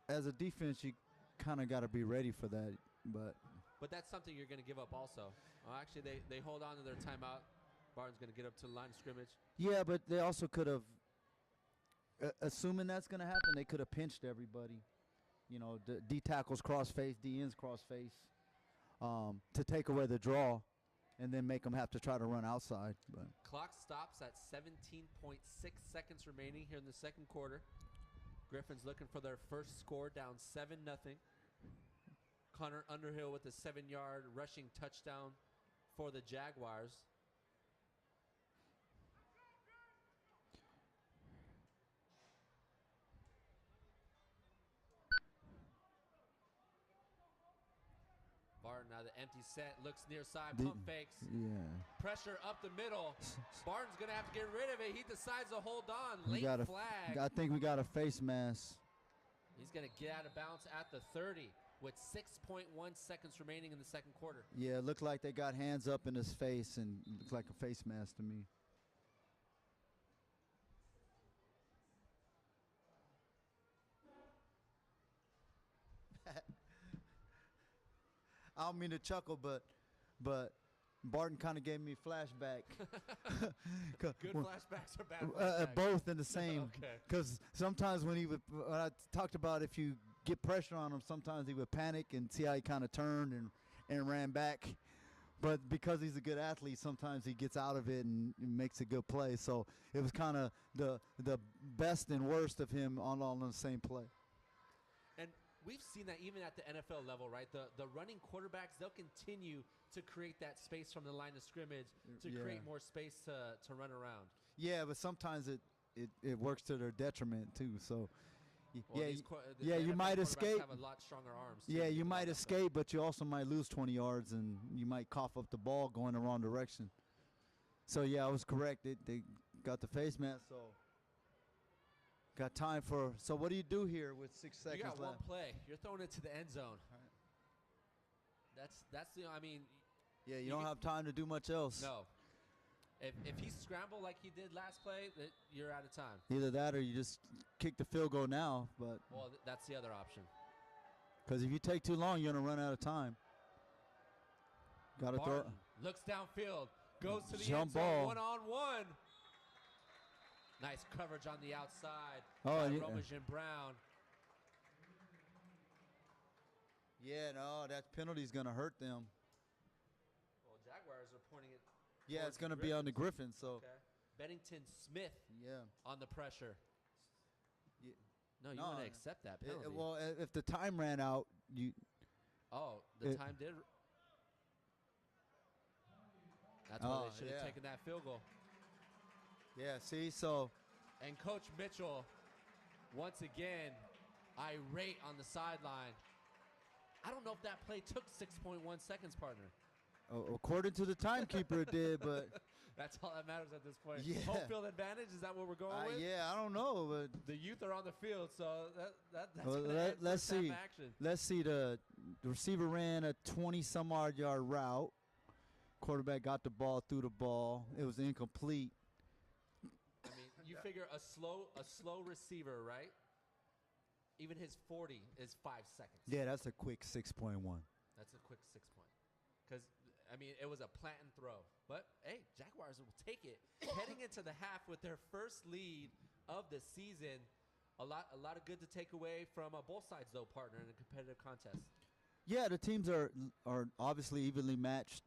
as a defense, you kind of got to be ready for that. But that's something you're going to give up also. Actually, they hold on to their timeout. Barton's going to get up to the line of scrimmage. yeah, but they also could have, assuming that's going to happen, they could have pinched everybody. You know, D tackles cross face, D ends cross face, to take away the draw, and then make them have to try to run outside. But Clock stops at 17.6 seconds remaining here in the second quarter. Griffins looking for their first score, down 7-0. Connor Underhill with a 7-yard rushing touchdown for the Jaguars. Barton now the empty set, looks near side, pump fakes. yeah, Pressure up the middle. Barton's going to have to get rid of it. He decides to hold on. we Late got a flag. I think we got a face mask. He's going to get out of bounds at the 30 with 6.1 seconds remaining in the second quarter. Yeah, it looked like they got hands up in his face, and it looked like a face mask to me. I don't mean to chuckle, but Barton kind of gave me flashback. Good flashbacks or bad flashbacks? Both in the same. Okay. Because sometimes when I talked about if you get pressure on him, sometimes he would panic and see how he kind of turned and ran back. But because he's a good athlete, sometimes he gets out of it and makes a good play. So it was kind of the best and worst of him all on the same play. And we've seen that even at the NFL level, right? The running quarterbacks, they'll continue to create that space from the line of scrimmage to create more space to run around. Yeah, but sometimes it works to their detriment too. So Well, you might escape. Have a lot stronger arms. Yeah, you might escape, but you also might lose 20 yards and you might cough up the ball going the wrong direction. So yeah, I was correct. They got the face mask, so got time for. So what do you do here with 6 seconds You got left? one play. You're throwing it to the end zone. That's the. I mean. Yeah, you don't have time to do much else. No. If he scrambled like he did last play, you're out of time. Either that or you just kick the field goal now. But well, that's the other option. Because if you take too long, you're gonna run out of time. Got to throw. Looks downfield, goes to the Jump end zone, ball. one-on-one. Nice coverage on the outside. Oh, by yeah. Romajan Brown. Yeah, no, that penalty's gonna hurt them. Well, Jaguars are pointing it. Yeah, towards it's gonna the be on the Griffins. Griffins. So. Okay. Bennington Smith Yeah. on the pressure. Yeah. No, you No, want to accept that penalty. Well, if the time ran out, you. Oh, the time did. That's why they should have taken that field goal. Yeah. See, so. And Coach Mitchell, once again, irate on the sideline. I don't know if that play took 6.1 seconds, partner. According to the timekeeper, it did, but. That's all that matters at this point. Yeah. Home field advantage, is that what we're going with? Yeah, I don't know, but. The youth are on the field, so that's Well, going to end let's first half see. action. Let's see. The receiver ran a 20-some-odd yard route. Quarterback got the ball, threw the ball. It was incomplete. I mean, you figure a slow receiver, right? Even his 40 is 5 seconds. Yeah, that's a quick 6.1. That's a quick 6 point. Because, I mean, it was a plant and throw. But, hey, Jaguars will take it. Heading into the half with their first lead of the season. A lot of good to take away from both sides, though, partner, in a competitive contest. Yeah, the teams are obviously evenly matched.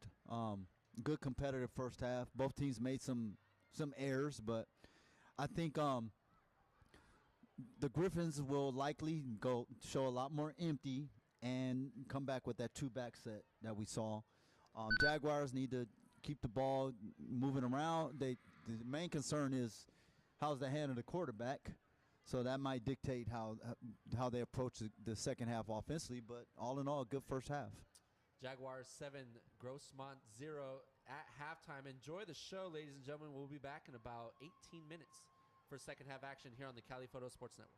Good competitive first half. Both teams made some errors, but I think the Griffins will likely go show a lot more empty and come back with that two-back set that we saw. Jaguars need to keep the ball moving around. The main concern is how's the hand of the quarterback. So that might dictate how they approach the second half offensively. But all in all, a good first half. Jaguars 7, Grossmont 0 at halftime. Enjoy the show, ladies and gentlemen. We'll be back in about 18 minutes for second half action here on the Cali Photo Sports Network.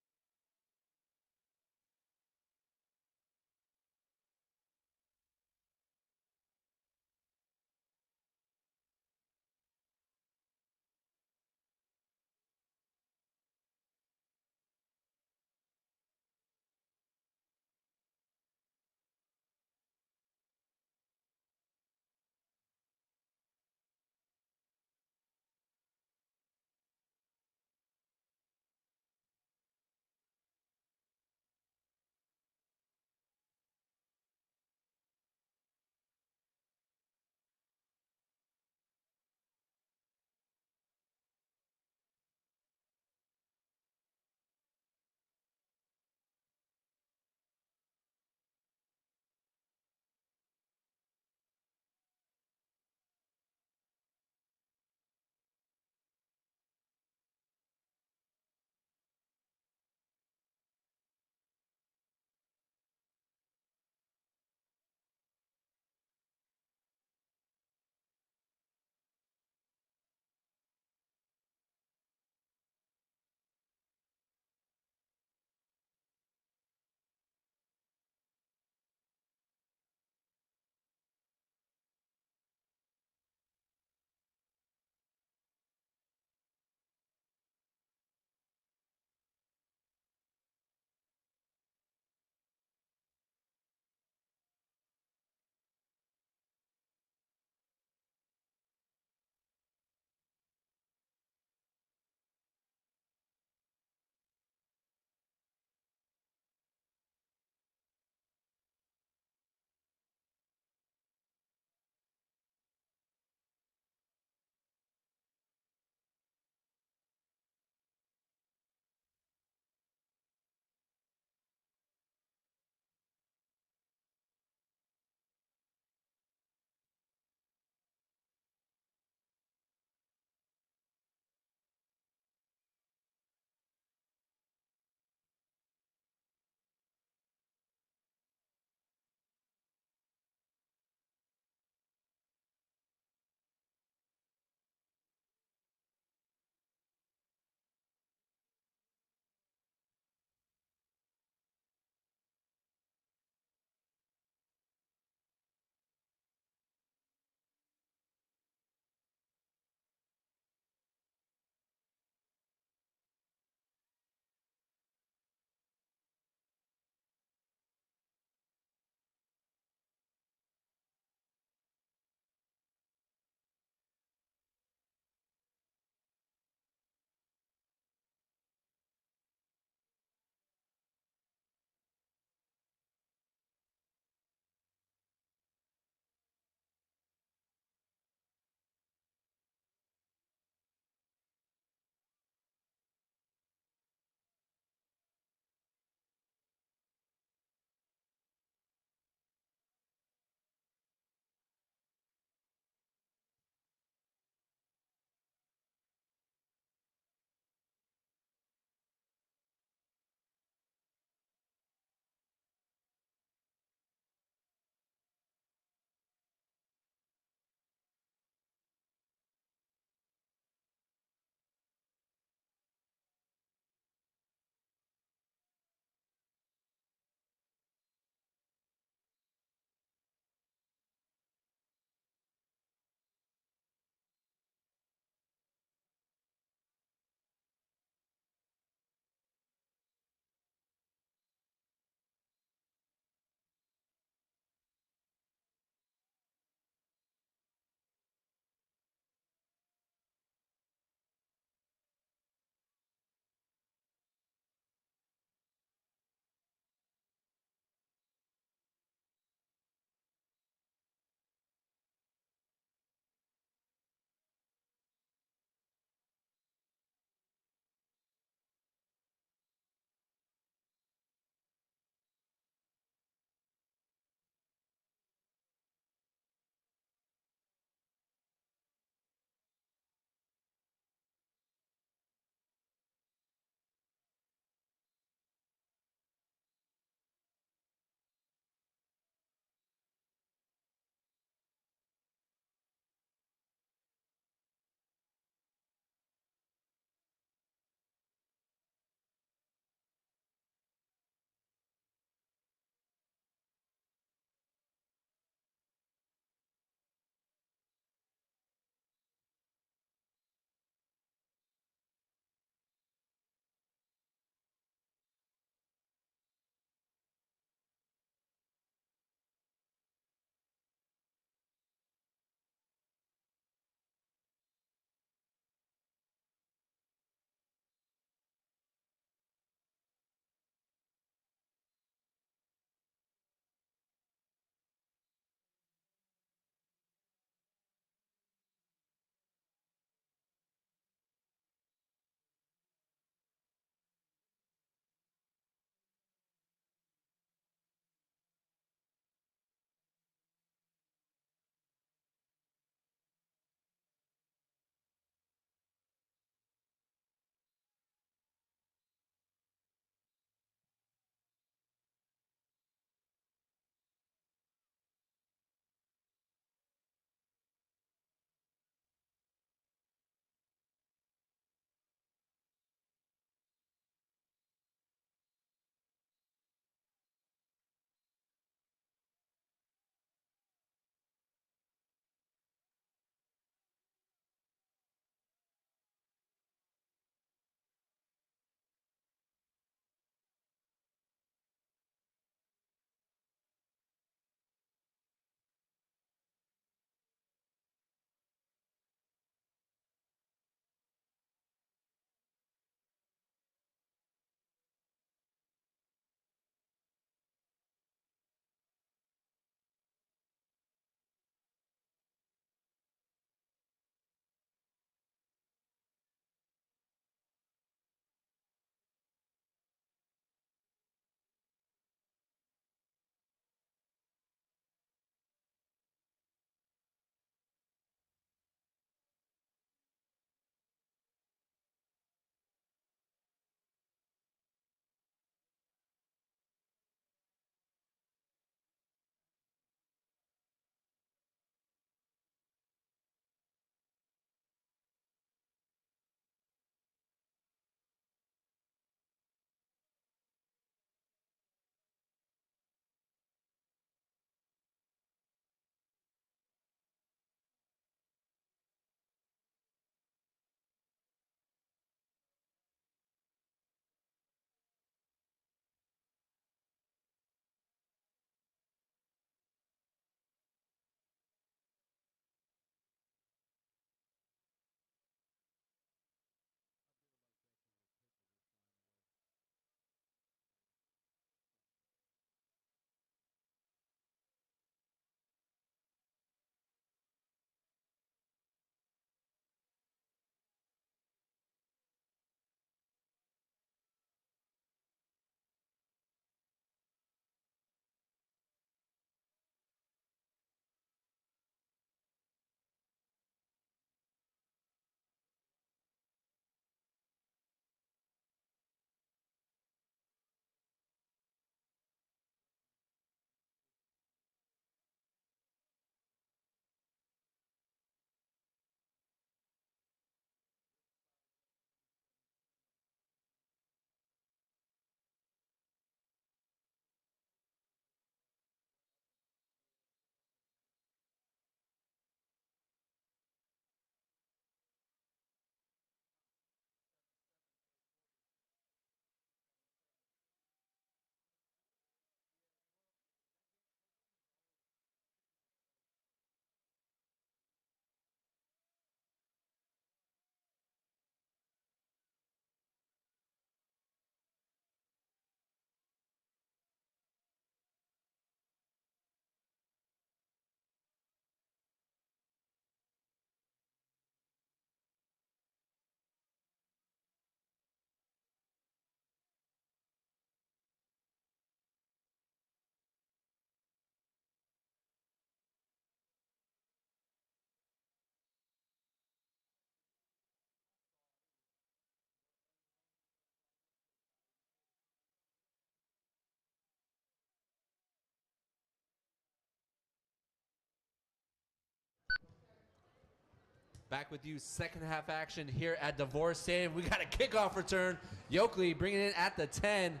Back with you, second half action here at Devore Stadium. We got a kickoff return. Yoakley bringing it in at the 10.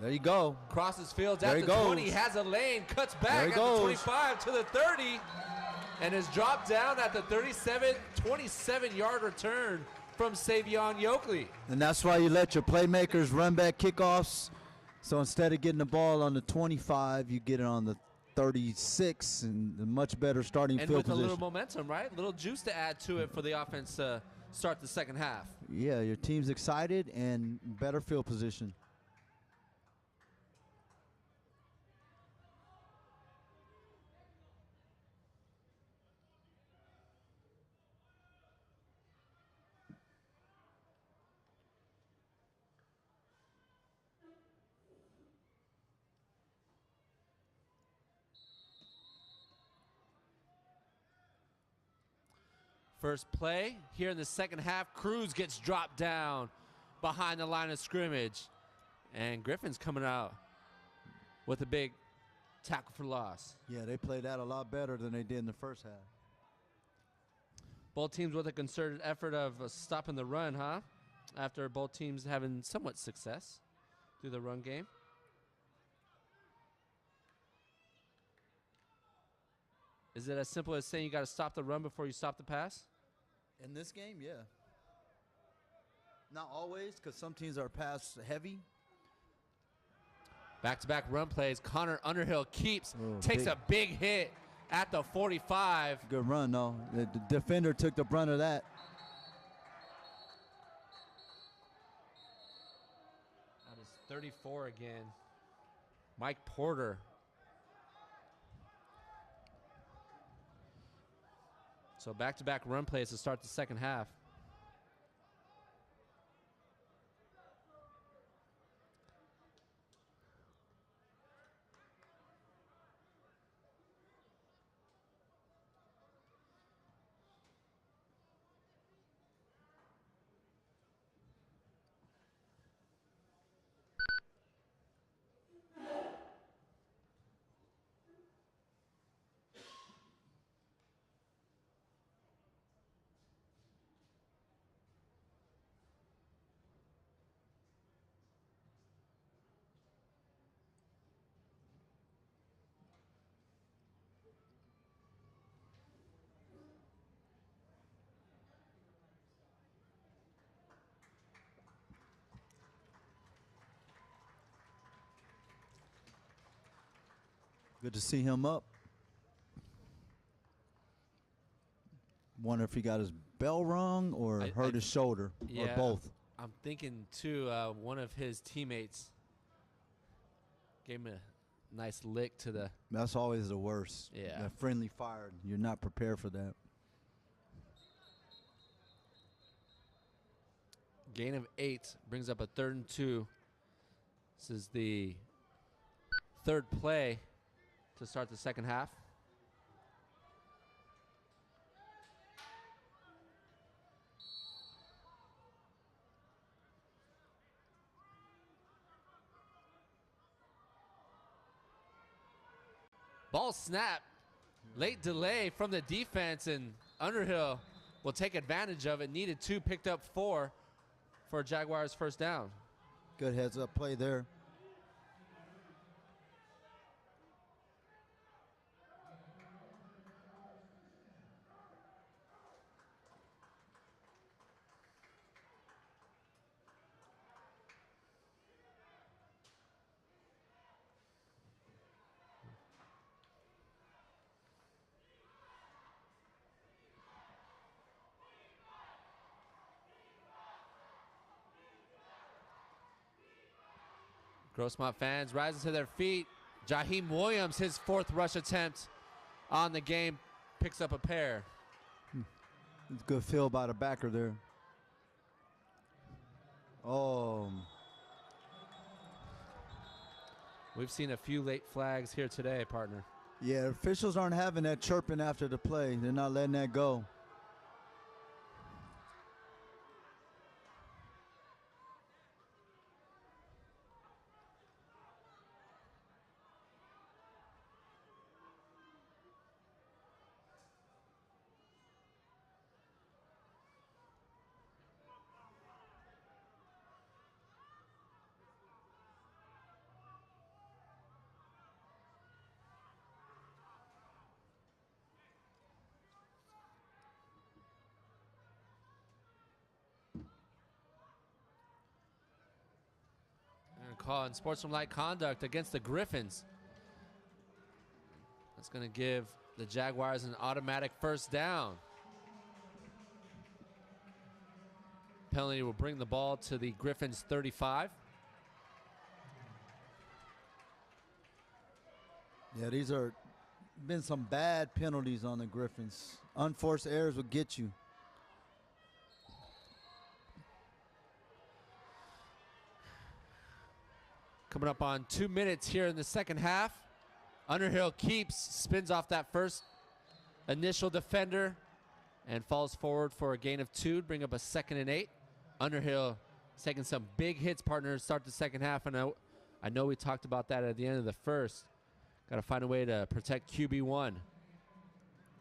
There you go. Crosses fields There at he the goes. 20, has a lane, cuts back There he at goes. the 25 to the 30, and is dropped down at the 27-yard return from Savion Yoakley. And that's why you let your playmakers run back kickoffs. So instead of getting the ball on the 25, you get it on the 36, and a much better starting And field with position. a little momentum, right? A little juice to add to it for the offense to start the second half. Yeah, your team's excited and better field position. First play here in the second half, Cruz gets dropped down behind the line of scrimmage. And Griffins coming out with a big tackle for loss. Yeah, they played that a lot better than they did in the first half. Both teams with a concerted effort of stopping the run, huh? After both teams having somewhat success through the run game. Is it as simple as saying you got to stop the run before you stop the pass? In this game, yeah. Not always, because some teams are pass heavy. Back-to-back run plays. Connor Underhill keeps, Oh, takes big. a big hit at the 45. Good run, though. The defender took the brunt of that. That is 34 again. Mike Porter. So back-to-back run plays to start the second half. Good to see him up. Wonder if he got his bell rung or hurt his shoulder, or both. I'm thinking, too, one of his teammates gave him a nice lick to the... That's always the worst. Yeah. That friendly fire. You're not prepared for that. Gain of 8 brings up a 3rd and 2. This is the third play to start the second half. Ball snap. Late delay from the defense, and Underhill will take advantage of it. Needed 2, picked up 4 for Jaguars first down. Good heads up play there. Grossmont fans rising to their feet. Jaheim Williams, his 4th rush attempt on the game, picks up a pair. It's a good feel by the backer there. Oh, We've seen a few late flags here today, partner. yeah, officials aren't having that chirping after the play. They're not letting that go. call and sportsmanlike conduct against the Griffins. That's going to give the Jaguars an automatic first down. Penalty will bring the ball to the Griffins 35. Yeah, these are been some bad penalties on the Griffins. Unforced errors will get you. Coming up on 2 minutes here in the second half. Underhill keeps, spins off that first initial defender and falls forward for a gain of 2 to bring up a 2nd and 8. Underhill is taking some big hits, partner, to start the second half. And I know we talked about that at the end of the first. Got to find a way to protect QB1.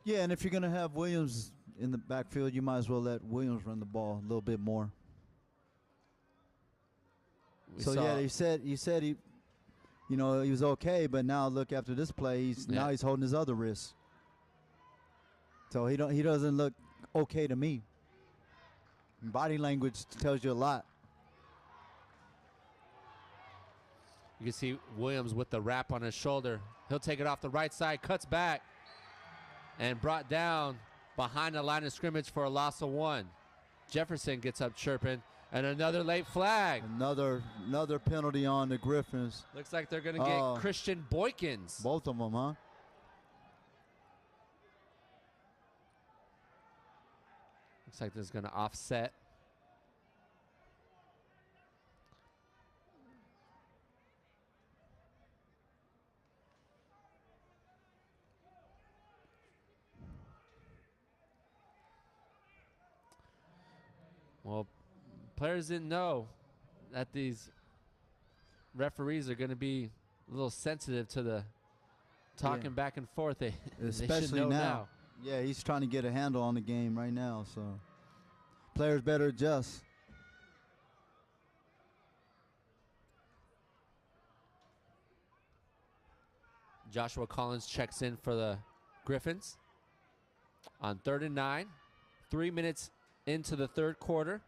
Yeah, and if you're going to have Williams in the backfield, you might as well let Williams run the ball a little bit more. Yeah, he said he, you know, he was okay, but now look, after this play, now he's holding his other wrist. So he doesn't look okay to me. Body language tells you a lot. You can see Williams with the wrap on his shoulder. He'll take it off the right side, cuts back, and brought down behind the line of scrimmage for a loss of 1. Jefferson gets up chirping, and another late flag. Another penalty on the Griffins. Looks like they're going to get Christian Boykins. Both of them, huh? Looks like this is going to offset. Well, players didn't know that these referees are going to be a little sensitive to the talking back and forth. Especially they should know now. Yeah, he's trying to get a handle on the game right now, so players better adjust. Joshua Collins checks in for the Griffins on 3rd and 9. 3 minutes into the third quarter.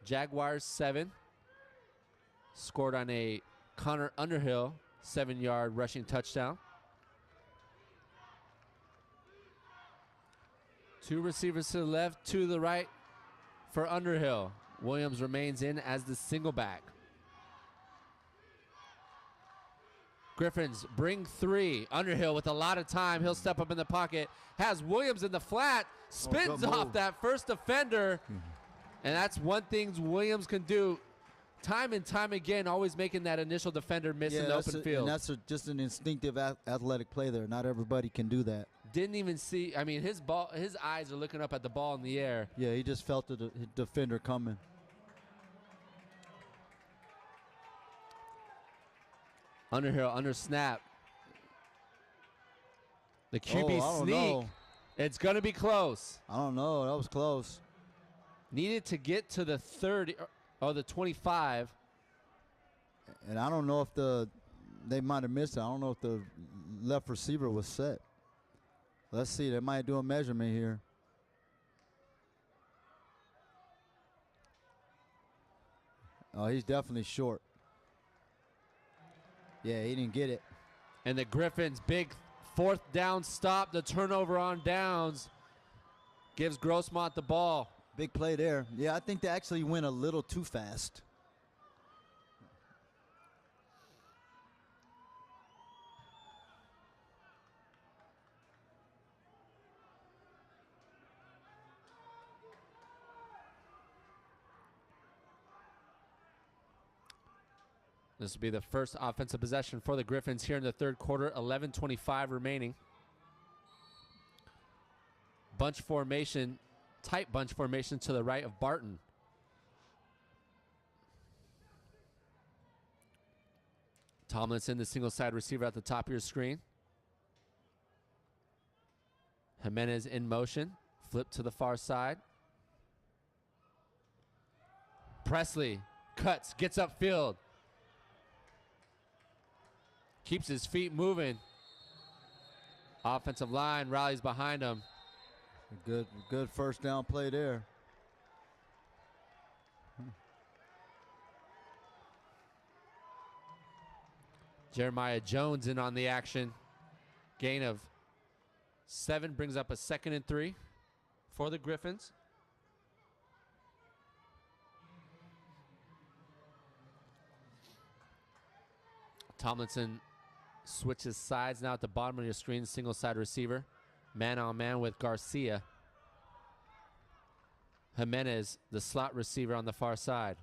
Jaguars 7. Scored on a Connor Underhill 7-yard rushing touchdown. 2 receivers to the left, 2 to the right for Underhill. Williams remains in as the single back. Griffins bring 3. Underhill with a lot of time. He'll step up in the pocket. Has Williams in the flat. Spins off that first defender. And that's one thing Williams can do time and time again, always making that initial defender miss in the open field. And that's just an instinctive athletic play there. Not everybody can do that. Didn't even see, I mean, his eyes are looking up at the ball in the air. Yeah, he just felt the defender coming. Underhill, under snap. The QB sneak. Know. It's going to be close. I don't know. That was close. Needed to get to the 30 or the 25. And I don't know if they might have missed it. I don't know if the left receiver was set. Let's see. They might do a measurement here. Oh, he's definitely short. Yeah, he didn't get it. And the Griffins' big 4th down stop, the turnover on downs, gives Grossmont the ball. Big play there. Yeah, I think they actually went a little too fast. This will be the first offensive possession for the Griffins here in the third quarter. 11:25 remaining. Bunch formation, tight bunch formation to the right of Barton. Tomlinson, the single side receiver at the top of your screen. Jimenez in motion, flip to the far side. Presley cuts, gets upfield. Keeps his feet moving. Offensive line rallies behind him. Good first down play there. Jeremiah Jones in on the action. Gain of 7 brings up a 2nd and 3 for the Griffins. Tomlinson switches sides now at the bottom of your screen, single side receiver. Man on man with Garcia. Jimenez, the slot receiver on the far side.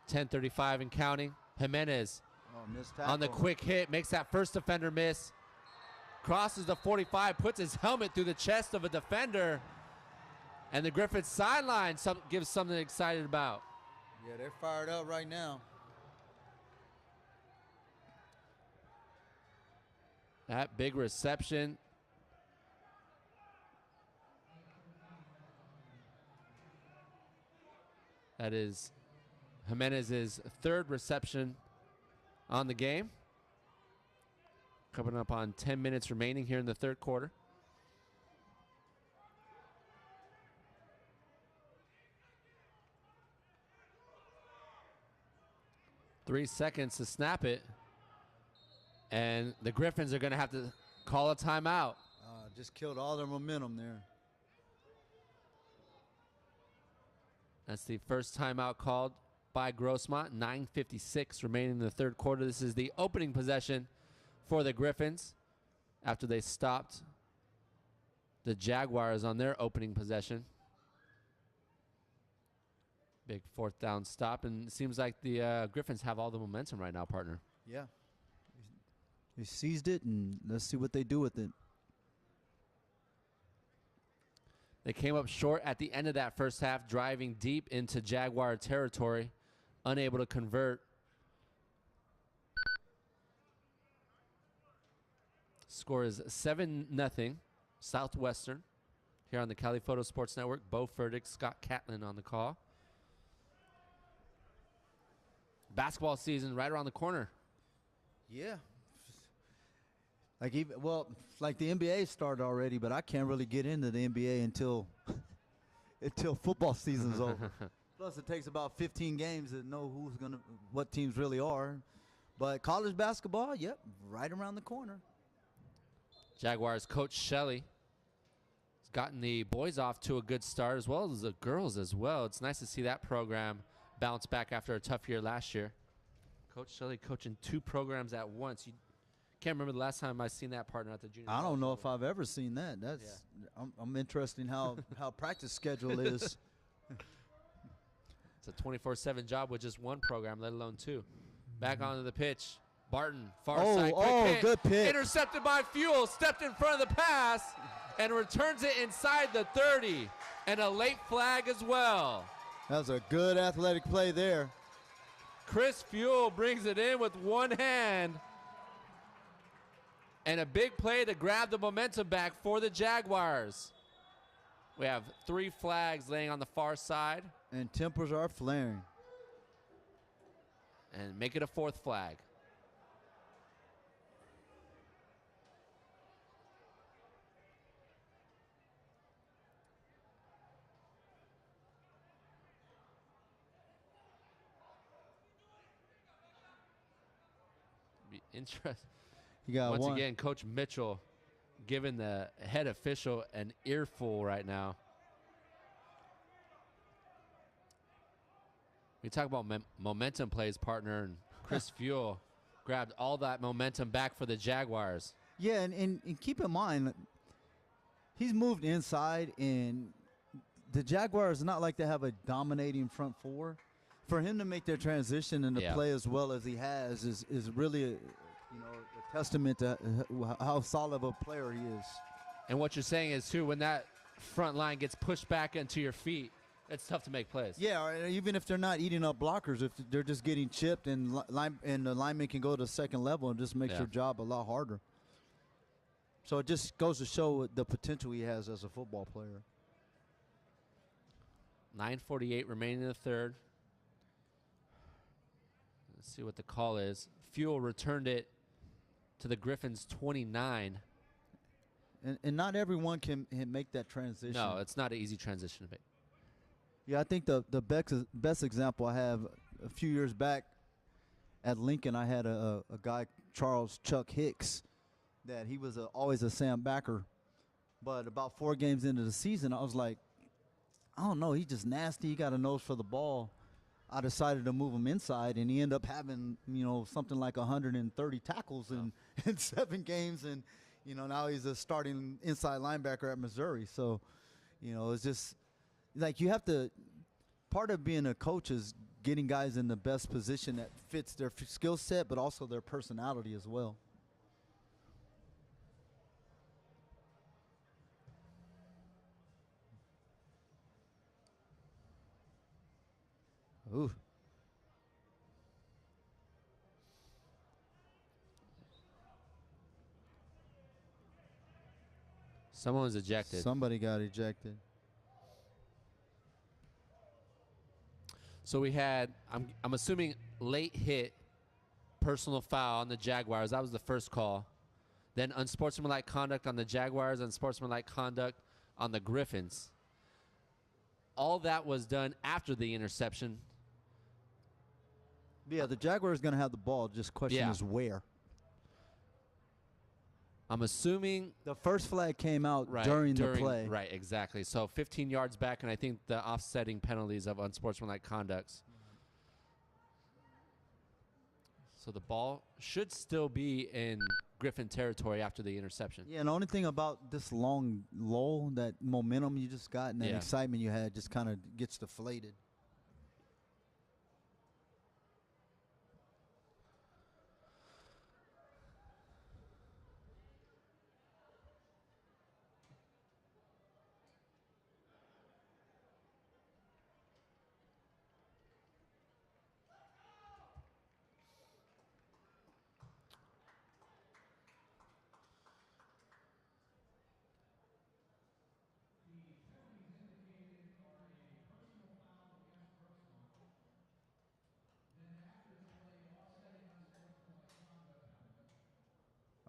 10:35 and counting. Jimenez on the quick hit, makes that first defender miss. Crosses the 45, puts his helmet through the chest of a defender. And the Griffins sideline gives something excited about. Yeah, they're fired up right now. That big reception. That is Jimenez's 3rd reception on the game. Coming up on 10 minutes remaining here in the 3rd quarter. Three seconds to snap it. And the Griffins are going to have to call a timeout. Just killed all their momentum there. That's the first timeout called by Grossmont. 9:56 remaining in the 3rd quarter. This is the opening possession for the Griffins after they stopped the Jaguars on their opening possession. Big 4th down stop, and it seems like the Griffins have all the momentum right now, partner. Yeah. They seized it, and let's see what they do with it. They came up short at the end of that first half, driving deep into Jaguar territory, unable to convert. Score is 7-0 Southwestern here on the Cali Photo Sports Network. Bo Furtick, Scott Catlin on the call. Basketball season right around the corner. Yeah. Like the NBA started already, but I can't really get into the NBA until football season's over. Plus, it takes about 15 games to know what teams really are. But college basketball, yep, right around the corner. Jaguars coach Shelley has gotten the boys off to a good start, as well as the girls as well. It's nice to see that program bounce back after a tough year last year. Coach Shelley coaching 2 programs at once. You can't remember the last time I seen that partner at the junior. I don't know if I've ever seen that. I'm interested in how practice schedule is. It's a 24/7 job with just one program, let alone 2. Back onto the pitch. Barton, far side, quick hit. Good pick. Intercepted by Fuel, stepped in front of the pass, and returns it inside the 30. And a late flag as well. That was a good athletic play there. Chris Fuel brings it in with one hand. And a big play to grab the momentum back for the Jaguars. We have 3 flags laying on the far side. And tempers are flaring. And make it a 4th flag. Be interesting. You got Once one. again, Coach Mitchell giving the head official an earful right now. We talk about momentum plays, partner, and Chris Fuel grabbed all that momentum back for the Jaguars. Yeah, and keep in mind, he's moved inside, and the Jaguars not like to have a dominating front 4. For him to make their transition and to play as well as he has is really a testament to how solid of a player he is. And what you're saying is, too, when that front line gets pushed back into your feet, it's tough to make plays. Yeah, or even if they're not eating up blockers, if they're just getting chipped and the lineman can go to the second level and just makes your job a lot harder. So it just goes to show the potential he has as a football player. 9:48 remaining in the 3rd. Let's see what the call is. Fuel returned it to the Griffins 29. And not everyone can make that transition. No, it's not an easy transition to make. Yeah, I think the best example I have a few years back at Lincoln, I had a guy, Charles Chuck Hicks, that he was always a Sam backer. But about 4 games into the season, I was like, I don't know, he's just nasty. He got a nose for the ball. I decided to move him inside, and he ended up having, something like 130 tackles in 7 games. And, now he's a starting inside linebacker at Missouri. So, it's just like you have to – part of being a coach is getting guys in the best position that fits their skill set, but also their personality as well. Ooh. Someone was ejected. Somebody got ejected. So we had, I'm assuming, late hit, personal foul on the Jaguars. That was the first call. Then unsportsmanlike conduct on the Jaguars, unsportsmanlike conduct on the Griffins. All that was done after the interception. Yeah, the Jaguars going to have the ball. Just question is where. I'm assuming the first flag came out during the play. Right, exactly. So 15 yards back, and I think the offsetting penalties of unsportsmanlike conducts. So the ball should still be in Griffin territory after the interception. Yeah, and the only thing about this long lull, that momentum you just got and that excitement you had just kind of gets deflated.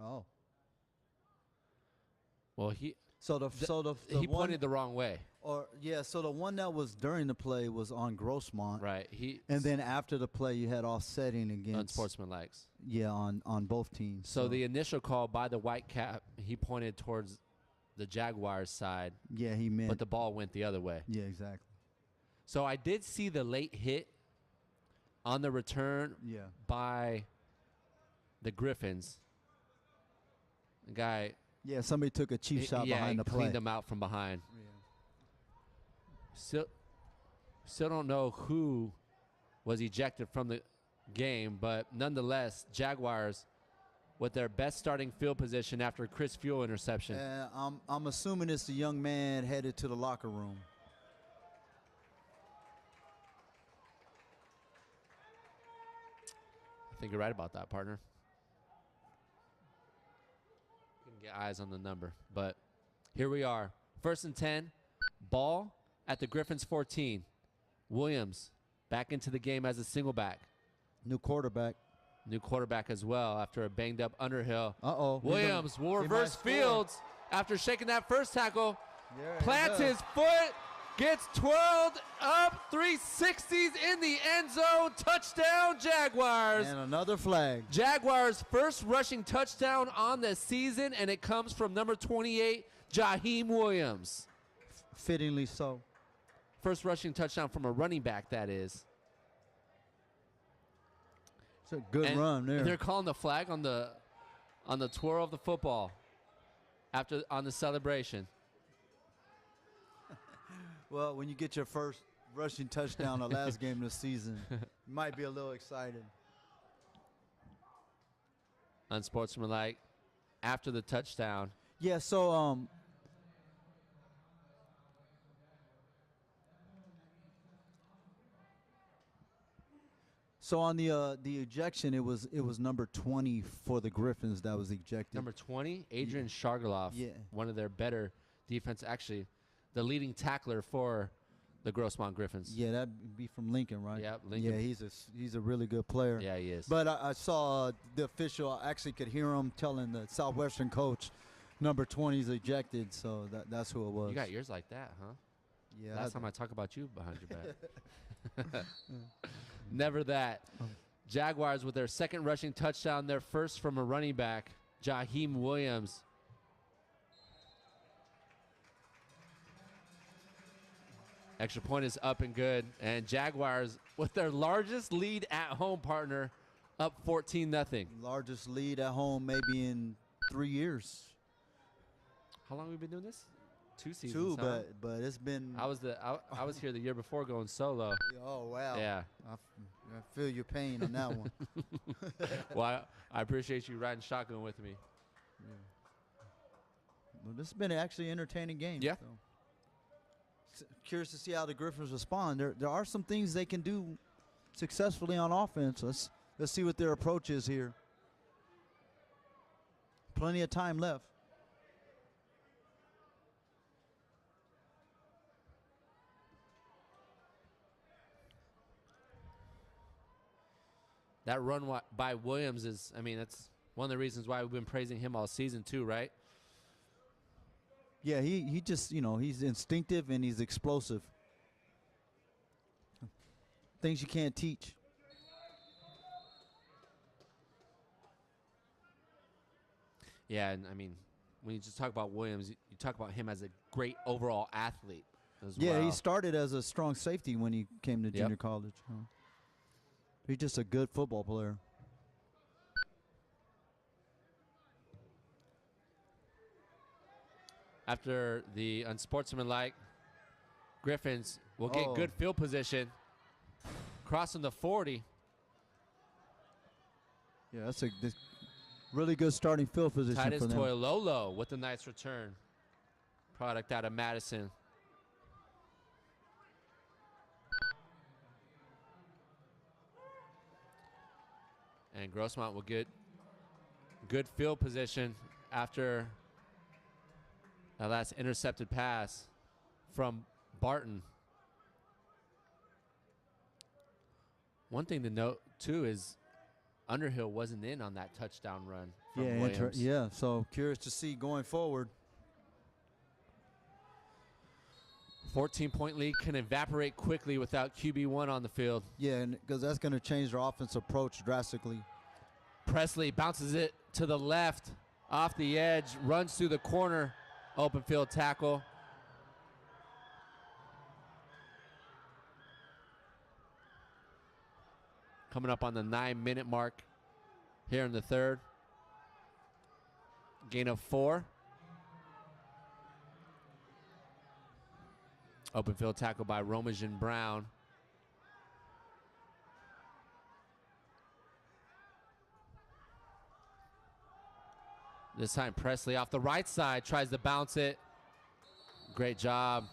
Oh. Well, he pointed the wrong way. So the one that was during the play was on Grossmont. Right. And then after the play, you had offsetting against unsportsmanlikes. Yeah, on both teams. So the initial call by the white cap, he pointed towards the Jaguars side. Yeah, he meant. But the ball went the other way. Yeah, exactly. So I did see the late hit on the return by the Griffins. The guy. Yeah, somebody took a cheap shot behind the play. Cleaned them out from behind. Yeah. Still don't know who was ejected from the game, but nonetheless, Jaguars with their best starting field position after Chris Fuel interception. I'm assuming it's the young man headed to the locker room. I think you're right about that, partner. Get eyes on the number, but here we are. 1st and 10, ball at the Griffins 14. Williams back into the game as a single back. New quarterback as well after a banged up Underhill. Williams will reverse fields after shaking that first tackle. Plants his foot, gets twirled up, 360s in the end zone. Touchdown, Jaguars. And another flag. Jaguars' first rushing touchdown on the season, and it comes from number 28, Jaheim Williams. Fittingly so. First rushing touchdown from a running back, that is. It's a good run there. They're calling the flag on the twirl of the football on the celebration. Well, when you get your first rushing touchdown the last game of the season, you might be a little excited. Unsportsmanlike after the touchdown. Yeah, so on the ejection, it was number 20 for the Griffins that was ejected. Number 20, Adrian Shargaloff, one of their better defense, actually the leading tackler for the Grossmont Griffins. Yeah, that'd be from Lincoln, right? Yeah, Lincoln. Yeah, he's a really good player. Yeah, he is. But I saw the official. I actually could hear him telling the Southwestern coach, number 20 is ejected. So that's who it was. You got ears like that, huh? Yeah. Last time I talk about you behind your back. Never that. Jaguars with their second rushing touchdown, their first from a running back, Jaheim Williams. Extra point is up and good. And Jaguars with their largest lead at home, partner, up 14-0. Largest lead at home maybe in 3 years. How long have we been doing this? 2 seasons. 2, huh? but it's been. I was here the year before going solo. Oh wow. Yeah. I feel your pain on that one. Well, I appreciate you riding shotgun with me. Yeah. Well, this has been actually an entertaining game. Yeah. So. Curious to see how the Griffins respond. There are some things they can do successfully on offense. Let's see what their approach is here. Plenty of time left. That run by Williams is, I mean, that's one of the reasons why we've been praising him all season too, right? Yeah, he just, he's instinctive and he's explosive. Things you can't teach. Yeah, and I mean, when you just talk about Williams, you talk about him as a great overall athlete as well. Yeah, he started as a strong safety when he came to junior college. He's just a good football player. After the unsportsmanlike, Griffins will get good field position, crossing the 40. Yeah, that's a really good starting field position Titus for them. Toilolo with a nice return. Product out of Madison. And Grossmont will get good field position after that last intercepted pass from Barton. One thing to note, too, is Underhill wasn't in on that touchdown run from Williams. Yeah, so curious to see going forward. 14-point lead can evaporate quickly without QB1 on the field. Yeah, because that's going to change their offense approach drastically. Presley bounces it to the left, off the edge, runs through the corner, open field tackle. Coming up on the 9-minute mark here in the third. Gain of 4. Open field tackle by Romajan Brown. This time Presley off the right side tries to bounce it. Great job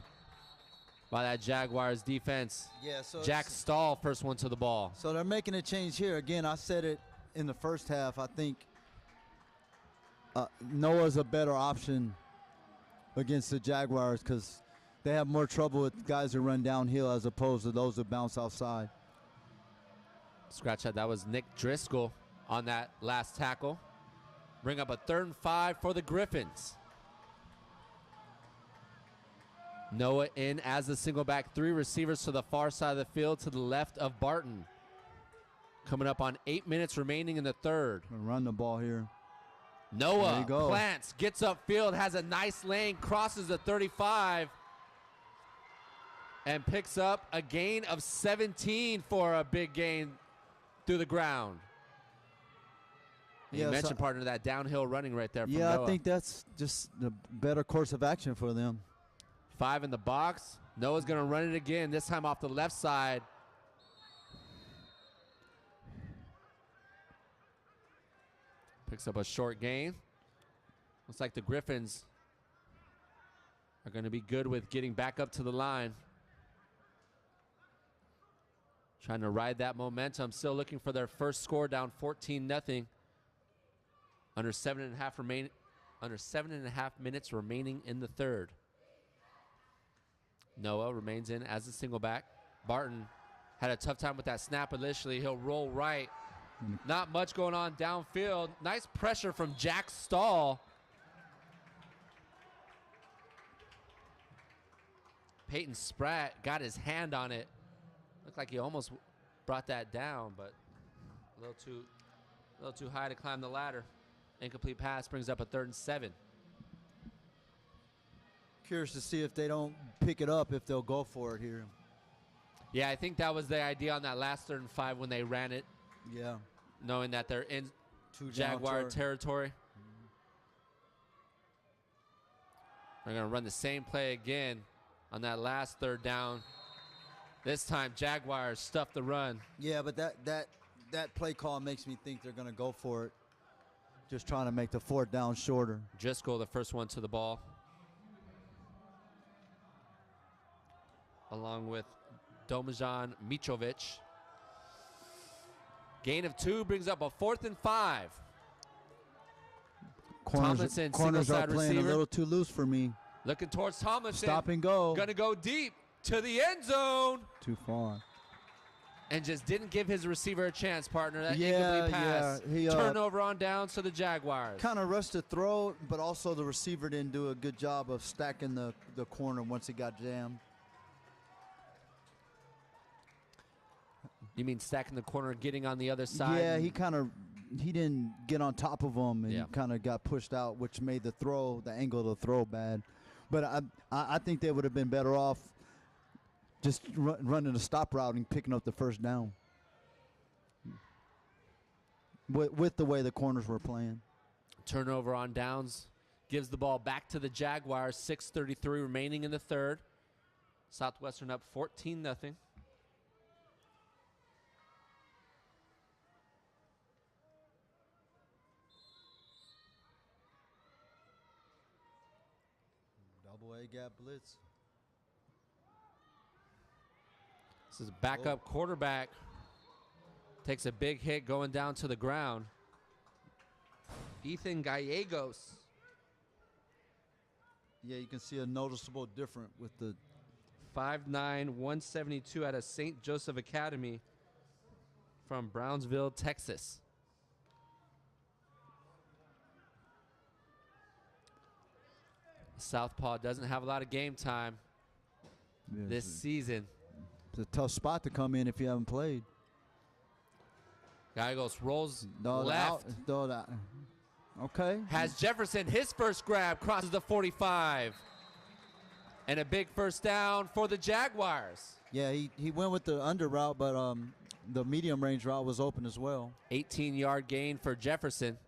by that Jaguars defense. Yeah, so Jack Stahl, first one to the ball. So they're making a change here. Again, I said it in the first half. I think Noah's a better option against the Jaguars because they have more trouble with guys who run downhill as opposed to those that bounce outside. Scratch that. That was Nick Driscoll on that last tackle. Bring up a 3rd and 5 for the Griffins. Noah in as the single back. 3 receivers to the far side of the field to the left of Barton. Coming up on 8 minutes remaining in the third. Run the ball here. Noah plants, gets upfield, has a nice lane, crosses the 35, and picks up a gain of 17 for a big gain through the ground. You mentioned, partner, that downhill running right there from Noah. I think that's just the better course of action for them. 5 in the box. Noah's going to run it again, this time off the left side. Picks up a short gain. Looks like the Griffins are going to be good with getting back up to the line. Trying to ride that momentum. Still looking for their first score, down 14-0. Under 7.5 minutes remaining in the third. Noah remains in as a single back. Barton had a tough time with that snap initially. He'll roll right. Not much going on downfield. Nice pressure from Jack Stahl. Peyton Spratt got his hand on it. Looked like he almost brought that down, but A little too high to climb the ladder. Incomplete pass brings up a 3rd and 7. Curious to see if they don't pick it up, if they'll go for it here. Yeah, I think that was the idea on that last 3rd and 5 when they ran it. Yeah. Knowing that they're in Two Jaguar down territory. They're going to run the same play again on that last 3rd down. This time, Jaguars stuff the run. Yeah, but that play call makes me think they're going to go for it. Just trying to make the 4th down shorter. Driscoll, the first one to the ball. Along with Domajan Mitrovic. Gain of 2 brings up a 4th and 5. Tomlinson, Corners are single-side playing receiver. a little too loose for me. Looking towards Tomlinson. Stop and go. Gonna go deep to the end zone. Too far. And just didn't give his receiver a chance, partner. That Yeah, incomplete pass. yeah. He, Turnover on downs to the Jaguars. Kind of rushed the throw, but also the receiver didn't do a good job of stacking the corner once he got jammed. You mean stacking the corner, getting on the other side? Yeah, he didn't get on top of him and kind of got pushed out, which made the angle of the throw bad. But I think they would have been better off just running a stop route and picking up the 1st down with the way the corners were playing. Turnover on downs gives the ball back to the Jaguars. 6:33 remaining in the 3rd. Southwestern up 14-0. Double A gap blitz. This is a backup quarterback. Takes a big hit going down to the ground. Ethan Gallegos. Yeah, you can see a noticeable difference with the 5'9", 172 out of St. Joseph Academy from Brownsville, Texas. Southpaw doesn't have a lot of game time this season. It's a tough spot to come in if you haven't played. Gallegos rolls left. Okay. Has Jefferson, his first grab, crosses the 45. And a big 1st down for the Jaguars. Yeah, he went with the under route, but the medium range route was open as well. 18-yard gain for Jefferson.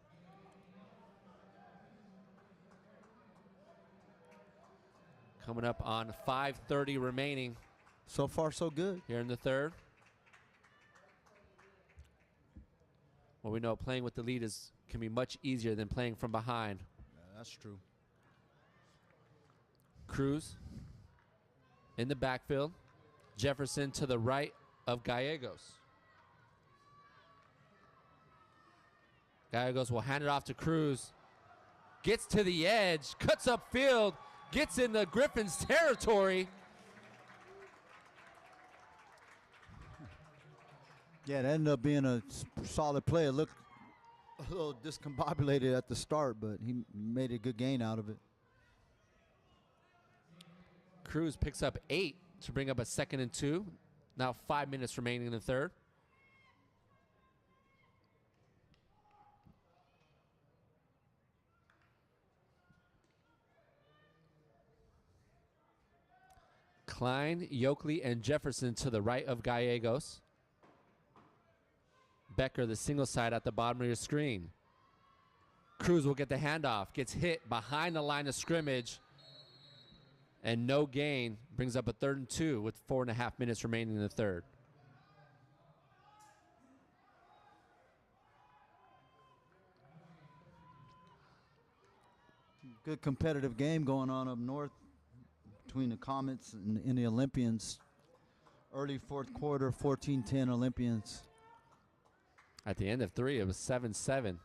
Coming up on 5:30 remaining. So far, so good. Here in the 3rd. Well, we know playing with the lead can be much easier than playing from behind. Yeah, that's true. Cruz in the backfield. Jefferson to the right of Gallegos. Gallegos will hand it off to Cruz. Gets to the edge, cuts upfield, gets in the Griffins territory. Yeah, it ended up being a solid play. It looked a little discombobulated at the start, but he made a good gain out of it. Cruz picks up 8 to bring up a 2nd and 2. Now 5 minutes remaining in the 3rd. Klein, Yoakley, and Jefferson to the right of Gallegos. Becker, the single side at the bottom of your screen. Cruz will get the handoff, gets hit behind the line of scrimmage, and no gain. Brings up a 3rd and 2 with 4.5 minutes remaining in the 3rd. Good competitive game going on up north between the Comets and the Olympians. Early 4th quarter, 14-10 Olympians. At the end of 3, it was 7-7.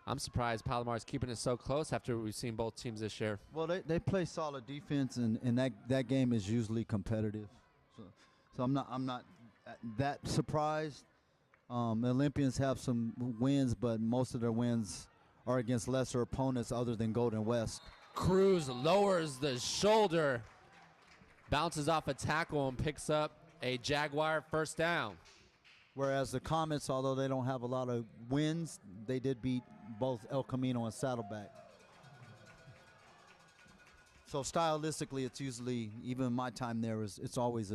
I'm surprised Palomar's keeping it so close after we've seen both teams this year. Well, they play solid defense, and that game is usually competitive. So I'm not that surprised. The Olympians have some wins, but most of their wins are against lesser opponents other than Golden West. Cruz lowers the shoulder, bounces off a tackle, and picks up a Jaguar 1st down. Whereas the Comets, although they don't have a lot of wins, they did beat both El Camino and Saddleback. So stylistically, it's usually, even in my time there, it's always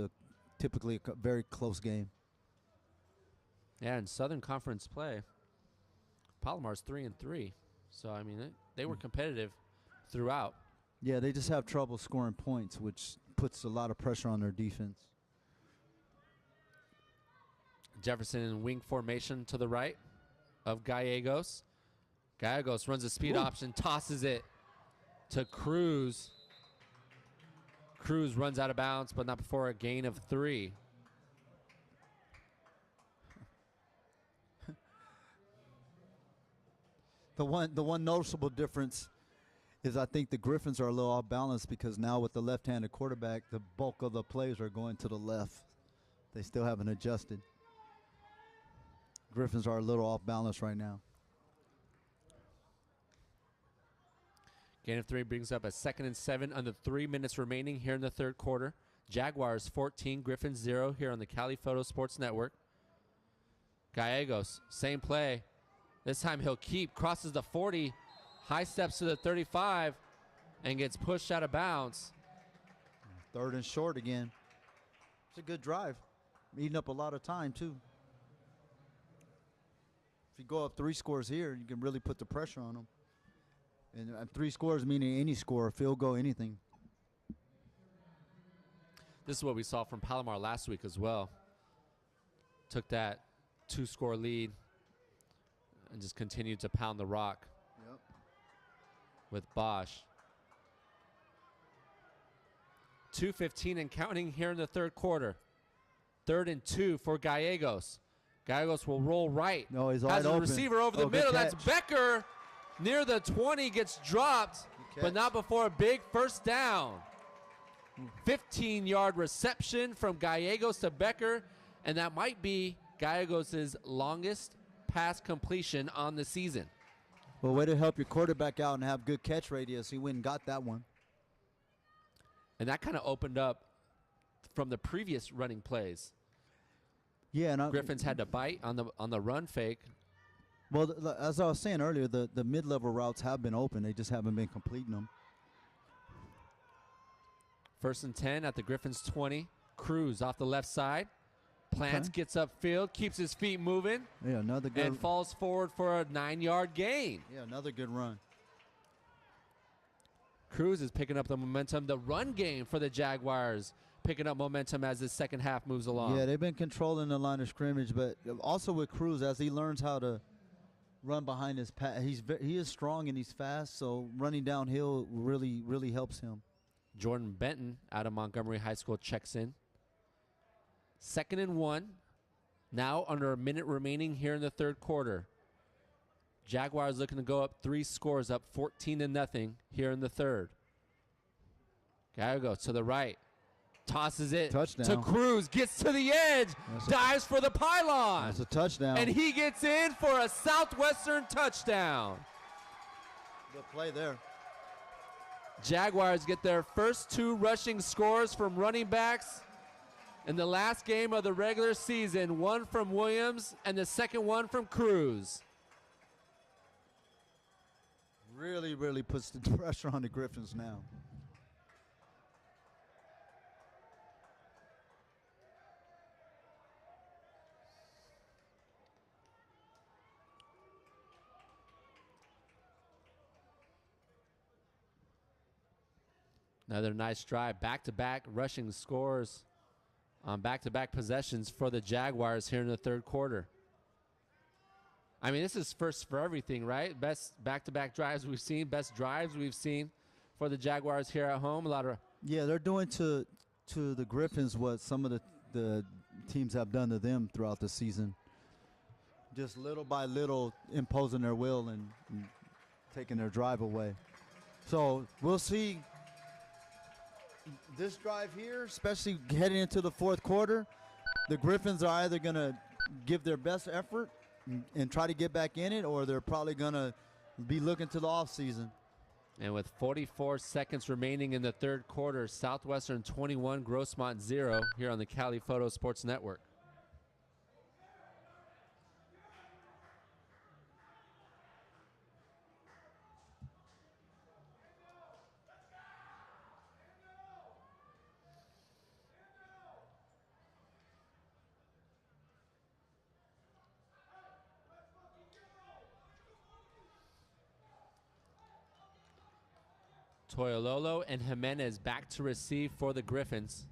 typically a very close game. Yeah, in Southern Conference play, Palomar's 3-3. So, I mean, they were competitive throughout. Yeah, they just have trouble scoring points, which puts a lot of pressure on their defense. Jefferson in wing formation to the right of Gallegos. Gallegos runs a speed option, tosses it to Cruz. Cruz runs out of bounds, but not before a gain of 3. The one noticeable difference is I think the Griffins are a little off balance because now with the left-handed quarterback, the bulk of the plays are going to the left. They still haven't adjusted. Griffins are a little off balance right now. Gain of 3 brings up a 2nd and 7 under 3 minutes remaining here in the third quarter. Jaguars 14, Griffins 0 here on the Cali Photo Sports Network. Gallegos, same play. This time he'll keep, crosses the 40, high steps to the 35, and gets pushed out of bounds. 3rd and short again. It's a good drive. Eating up a lot of time, too. If you go up 3 scores here, you can really put the pressure on them. And 3 scores meaning any score, field goal, anything. This is what we saw from Palomar last week as well. Took that 2-score lead and just continued to pound the rock with Bosch. 2:15 and counting here in the third quarter. 3rd and 2 for Gallegos. Gallegos will roll right. No, he's has wide a open. Receiver over the middle. That's Becker. Near the 20, gets dropped, but not before a big first down. 15-yard reception from Gallegos to Becker, and that might be Gallegos' longest pass completion on the season. Well, way to help your quarterback out and have good catch radius. He went and got that one. And that kind of opened up from the previous running plays. Yeah, and Griffins had to bite on the run fake. Well, as I was saying earlier, the mid-level routes have been open. They just haven't been completing them. 1st and 10 at the Griffins 20. Cruz off the left side. Plants, gets upfield, keeps his feet moving. Yeah, another good. And falls forward for a 9-yard gain. Yeah, another good run. Cruz is picking up the momentum. The run game for the Jaguars picking up momentum as the second half moves along. Yeah, they've been controlling the line of scrimmage, but also with Cruz, as he learns how to run behind his pass, he is strong and he's fast, so running downhill really helps him. Jordan Benton out of Montgomery High School checks in. 2nd and 1. Now under a minute remaining here in the third quarter. Jaguars looking to go up 3 scores, up 14-0 here in the third. Gallegos to the right. Tosses it to Cruz, gets to the edge, dives for the pylon. That's a touchdown. And he gets in for a Southwestern touchdown. Good play there. Jaguars get their first 2 rushing scores from running backs in the last game of the regular season. One from Williams and the second one from Cruz. Really puts the pressure on the Griffins now. Another nice drive, back-to-back rushing scores on back-to-back possessions for the Jaguars here in the third quarter. I mean, this is first for everything, right? Best back-to-back drives we've seen, best drives we've seen for the Jaguars here at home. Yeah, they're doing to the Griffins what some of the teams have done to them throughout the season. Just little by little imposing their will and taking their drive away. So we'll see. This drive here, especially heading into the fourth quarter, the Griffins are either going to give their best effort and try to get back in it, or they're probably going to be looking to the offseason. And with 44 seconds remaining in the third quarter, Southwestern 21, Grossmont 0 here on the Cali Photo Sports Network. Toyololo and Jimenez back to receive for the Griffins.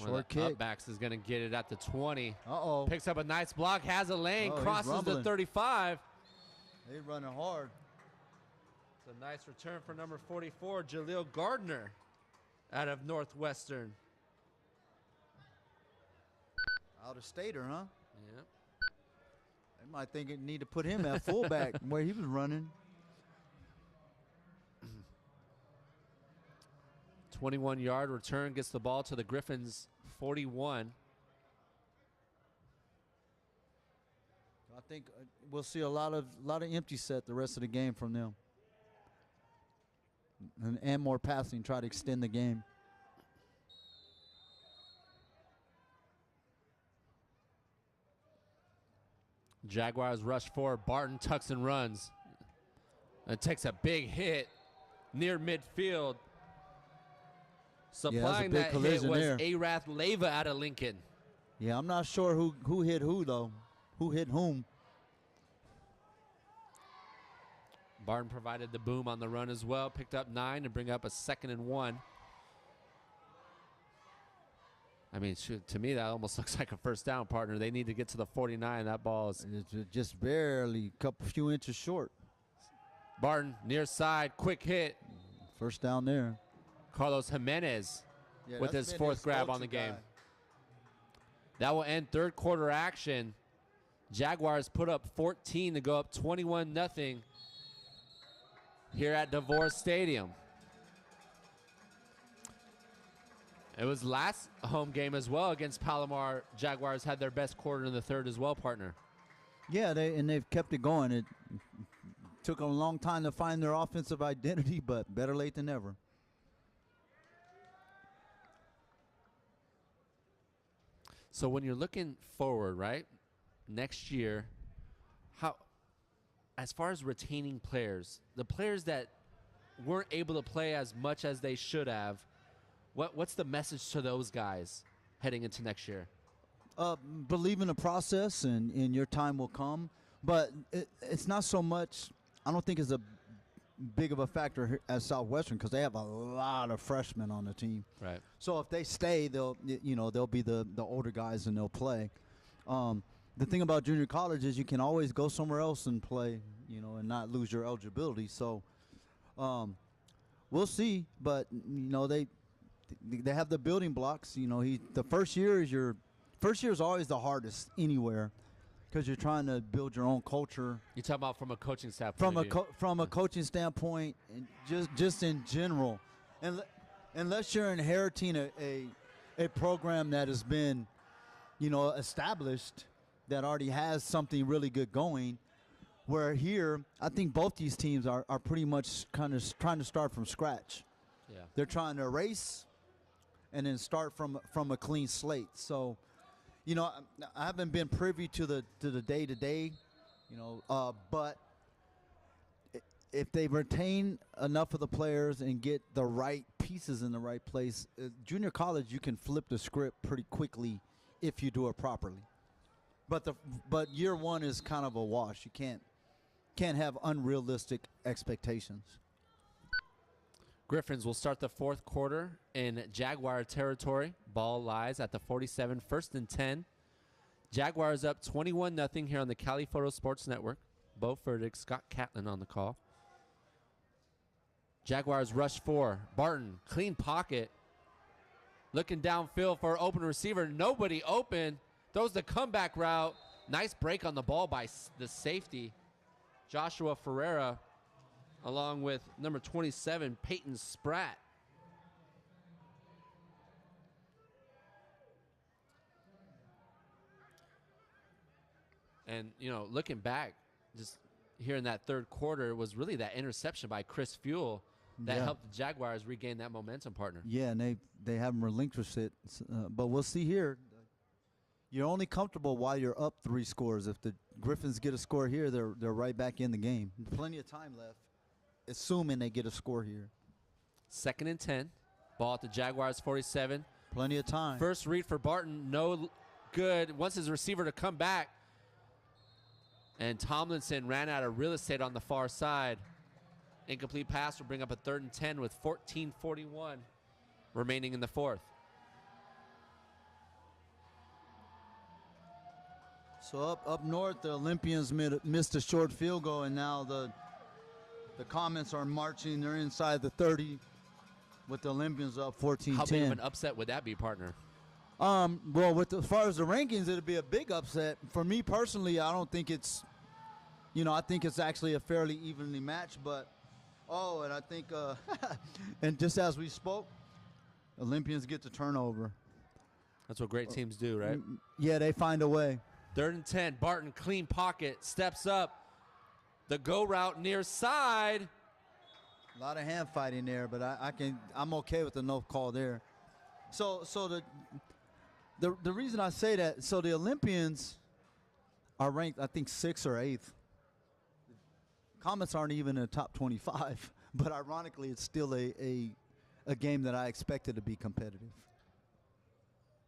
Short kick. Upbacks is going to get it at the 20. Uh-oh. Picks up a nice block, has a lane, Oh, he's crosses the rumbling. 35. They running hard. It's a nice return for number 44, Jaleel Gardner, out of Northwestern. Out of stater, huh? Yep. They might think it need to put him at fullback where he was running. 21-yard return gets the ball to the Griffins' 41. I think we'll see a lot of empty set the rest of the game from them. And more passing, try to extend the game. Jaguars rush forward. Barton tucks and runs. And takes a big hit near midfield. Supplying big that hit collision was there. Arath Leva out of Lincoln. Yeah, I'm not sure who hit who, though. Who hit whom. Barton provided the boom on the run as well. Picked up 9 to bring up a 2nd and 1. I mean, shoot, to me, that almost looks like a first down, partner. They need to get to the 49. That ball is It's just barely a few inches short. Barton near side, quick hit. First down there. Carlos Jimenez Yeah, with that's his been 4th grab on the go-to game. guy. That will end third quarter action. Jaguars put up 14 to go up 21-0 here at Devore Stadium. It was last home game as well against Palomar. Jaguars had their best quarter in the third as well, partner. Yeah, they've kept it going. It took a long time to find their offensive identity, but better late than never. So when you're looking forward, right, next year, how, as far as retaining players, the players that weren't able to play as much as they should have, what's the message to those guys heading into next year? Believe in the process, and your time will come. But it's not so much. I don't think it's a big of a factor here at Southwestern because they have a lot of freshmen on the team. Right. So if they stay, they'll be the older guys and they'll play. The thing about junior college is you can always go somewhere else and play, and not lose your eligibility. So we'll see. But they have the building blocks. The first year is always the hardest anywhere because you're trying to build your own culture. You talk about from a coaching standpoint. From a coaching standpoint, and just in general, and unless you're inheriting a program that has been, established, that already has something really good going. Where here, I think both these teams are pretty much kind of trying to start from scratch. Yeah. They're trying to erase and then start from a clean slate. So, I haven't been privy to the day-to-day, but if they retain enough of the players and get the right pieces in the right place, junior college, you can flip the script pretty quickly if you do it properly. But year one is kind of a wash. You can't have unrealistic expectations. Griffins will start the fourth quarter in Jaguar territory. Ball lies at the 47, 1st and 10. Jaguars up 21-0 here on the Cali Photo Sports Network. Bo Furtick, Scott Catlin on the call. Jaguars rush 4. Barton, clean pocket. Looking downfield for open receiver. Nobody open. Throws the comeback route. Nice break on the ball by the safety, Joshua Ferreira, along with number 27, Peyton Spratt. And, looking back, just here in that third quarter was really that interception by Chris Fuel that helped the Jaguars regain that momentum, partner. Yeah, and they haven't relinquished it. But we'll see here. you're only comfortable while you're up 3 scores. If the Griffins get a score here, they're right back in the game. Plenty of time left, assuming they get a score here. 2nd and 10. Ball at the Jaguars 47. Plenty of time. First read for Barton, no good. Wants his receiver to come back. And Tomlinson ran out of real estate on the far side. Incomplete pass will bring up a 3rd and 10 with 14:41 remaining in the 4th. So up north, the Olympians missed a short field goal, and now the Comets are marching. They're inside the 30 with the Olympians up 14-10. How big of an upset would that be, partner? Well, as far as the rankings, it'll be a big upset. For me personally, I don't think it's, I think it's actually a fairly evenly matched. But, and I think, and just as we spoke, Olympians get the turnover. That's what great teams do, right? Yeah, they find a way. 3rd and 10. Barton, clean pocket, steps up. The go route near side. A lot of hand fighting there, but I'm okay with the no call there. So the reason I say that, so the Olympians are ranked, I think, 6th or 8th. Comets aren't even in the top 25, but ironically, it's still a game that I expected to be competitive.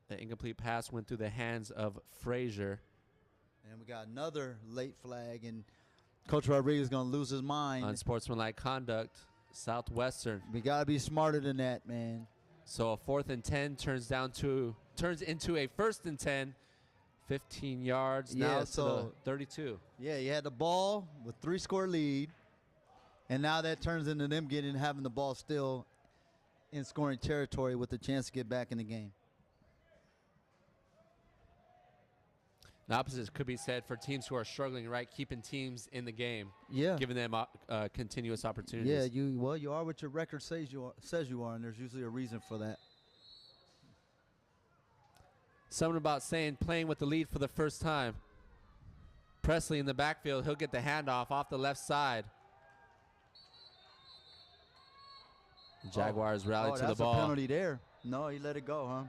The incomplete pass went through the hands of Frazier. And we got another late flag, and Coach Rodriguez is going to lose his mind. Unsportsmanlike conduct, Southwestern. We got to be smarter than that, man. So a 4th and 10 turns into a 1st and 10, 15 yards now to the 32. Yeah, you had the ball with 3-score lead, and now that turns into them having the ball still in scoring territory with a chance to get back in the game. The opposite could be said for teams who are struggling, right? Keeping teams in the game. Yeah. Giving them continuous opportunities. Yeah, you are what your record says you are, and there's usually a reason for that. Something about playing with the lead for the first time. Presley in the backfield. He'll get the handoff off the left side. The Jaguars rally to the ball. That's a penalty there. No, he let it go, huh?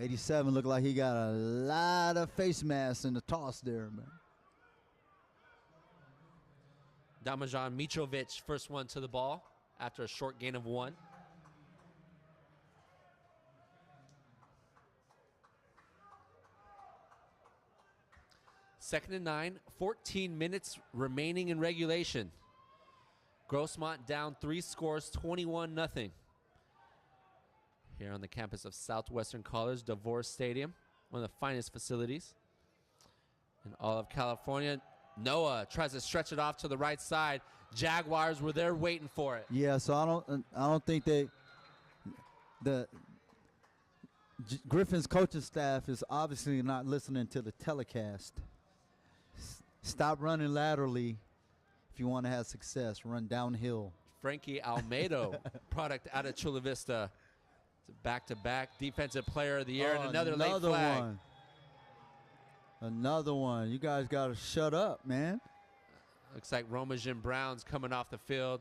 87 looked like he got a lot of face masks in the toss there, man. Damajan Mitrovic, first one to the ball after a short gain of 1. Second and 9, 14 minutes remaining in regulation. Grossmont down 3 scores, 21-0. Here on the campus of Southwestern College, Devore Stadium, one of the finest facilities in all of California. Noah tries to stretch it off to the right side. Jaguars were there waiting for it. Yeah, so I don't think the Griffins coaching staff is obviously not listening to the telecast. Stop running laterally if you want to have success. Run downhill. Frankie Almedo, product out of Chula Vista. Back-to-back defensive player of the year, and another late flag. Another one. You guys got to shut up, man. Looks like Roma Jim Brown's coming off the field.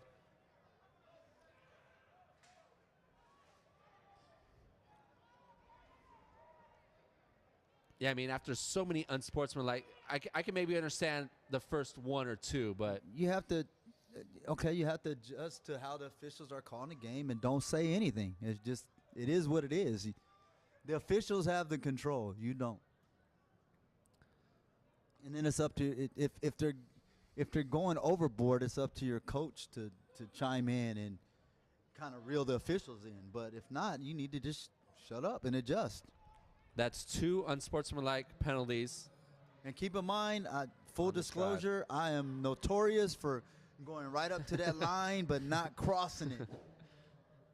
Yeah, I mean, after so many unsportsmanlike, I can maybe understand the first 1 or 2, but you have to adjust to how the officials are calling the game and don't say anything. It is what it is. The officials have the control. You don't. And then it's up to if they're going overboard, it's up to your coach to chime in and kind of reel the officials in. But if not, you need to just shut up and adjust. That's 2 unsportsmanlike penalties. And keep in mind, full disclosure, I am notorious for going right up to that line but not crossing it.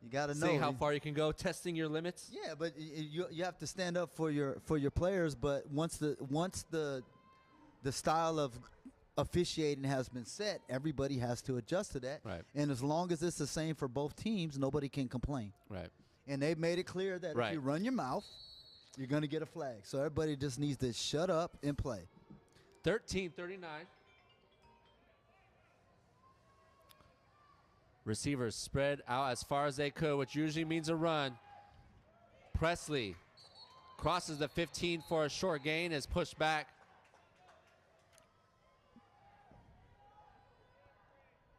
You got to know. Seeing how far you can go, testing your limits. Yeah, but you have to stand up for your players. But once the style of officiating has been set, everybody has to adjust to that. Right. And as long as it's the same for both teams, nobody can complain. Right. And they've made it clear that if you run your mouth, you're going to get a flag. So everybody just needs to shut up and play. 13-39. Receivers spread out as far as they could, which usually means a run. Presley crosses the 15 for a short gain, is pushed back.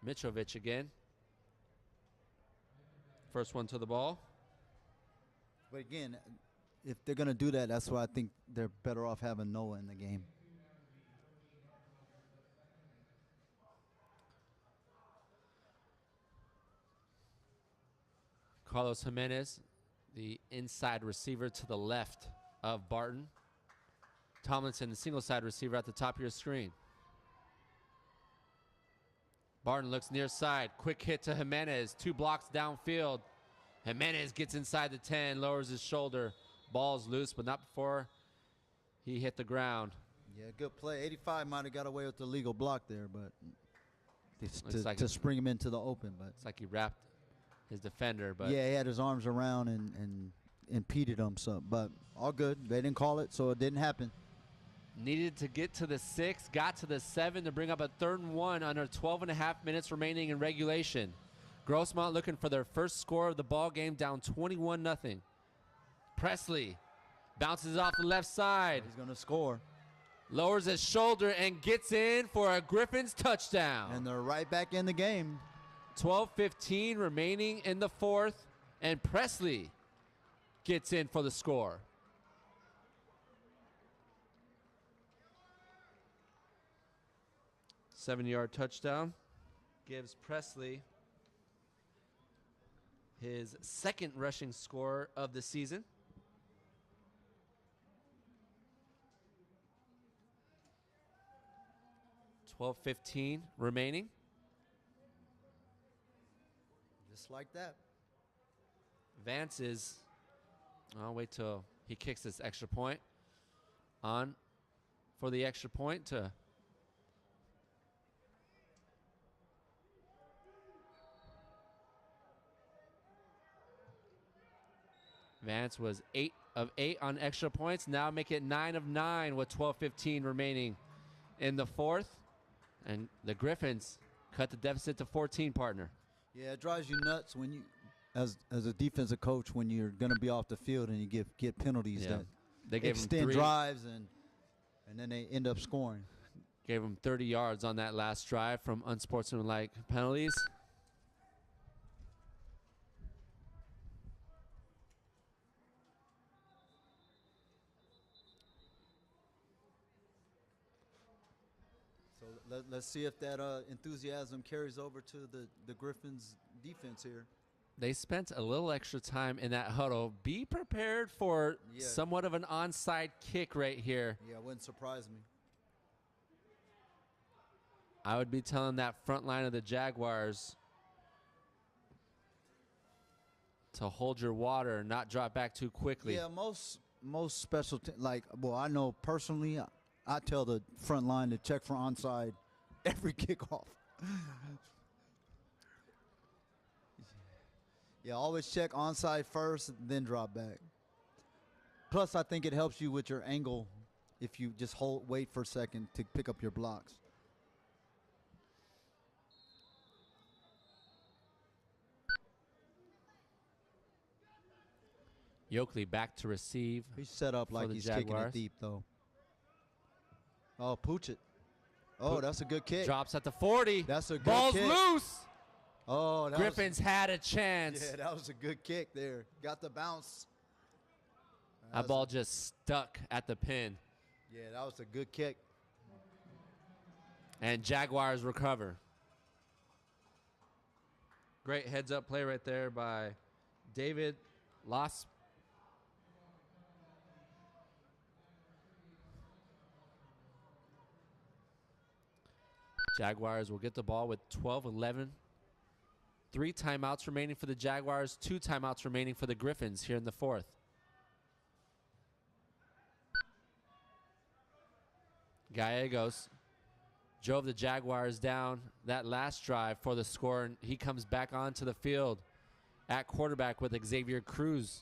Mitrovic again. First one to the ball. But again, if they're going to do that, that's why I think they're better off having Noah in the game. Carlos Jimenez, the inside receiver to the left of Barton. Tomlinson, the single side receiver at the top of your screen. Barton looks near side. Quick hit to Jimenez. 2 blocks downfield. Jimenez gets inside the 10, lowers his shoulder. Ball's loose, but not before he hit the ground. Yeah, good play. 85 might have got away with the legal block there, but Like to spring him into the open. But it's like he wrapped his defender. But yeah, he had his arms around and impeded him. So, but all good. They didn't call it, so it didn't happen. Needed to get to the 6, got to the 7 to bring up a 3rd and 1 under 12.5 minutes remaining in regulation. Grossmont looking for their first score of the ball game, down 21-0. Presley bounces off the left side. He's going to score. Lowers his shoulder and gets in for a Griffins touchdown. And they're right back in the game. 12:15 remaining in the 4th, and Presley gets in for the score. Seven-yard touchdown gives Presley his 2nd rushing score of the season. $12:15 remaining. Just like that. Vance is, I'll wait till he kicks this extra point. On for the extra point to Vance was 8 of 8 on extra points. Now make it 9 of 9 with 12:15 remaining in the 4th. And the Griffins cut the deficit to 14, partner. Yeah, it drives you nuts when you, as a defensive coach, when you're going to be off the field and you get penalties that They gave him extend drives and then they end up scoring. Gave him 30 yards on that last drive from unsportsmanlike penalties. So let's see if that enthusiasm carries over to the Griffins defense here. They spent a little extra time in that huddle. Be prepared for somewhat of an onside kick right here. Yeah, it wouldn't surprise me. I would be telling that front line of the Jaguars to hold your water and not drop back too quickly. Yeah, most special I know personally, I tell the front line to check for onside every kickoff. Yeah, always check onside first, then drop back. Plus, I think it helps you with your angle if you just wait for a second to pick up your blocks. Yoakley back to receive. He's set up like he's kicking it deep, though. Oh, pooch it. Oh, that's a good kick. Drops at the 40. That's a good Ball's kick. loose. Oh, Griffins had a chance. Yeah, that was a good kick there. Got the bounce. That ball just stuck at the pin. Yeah, that was a good kick. And Jaguars recover. Great heads-up play right there by David Loss. Jaguars will get the ball with 12-11. 3 timeouts remaining for the Jaguars, 2 timeouts remaining for the Griffins here in the 4th. Gallegos drove the Jaguars down that last drive for the score, and he comes back onto the field at quarterback with Xavier Cruz.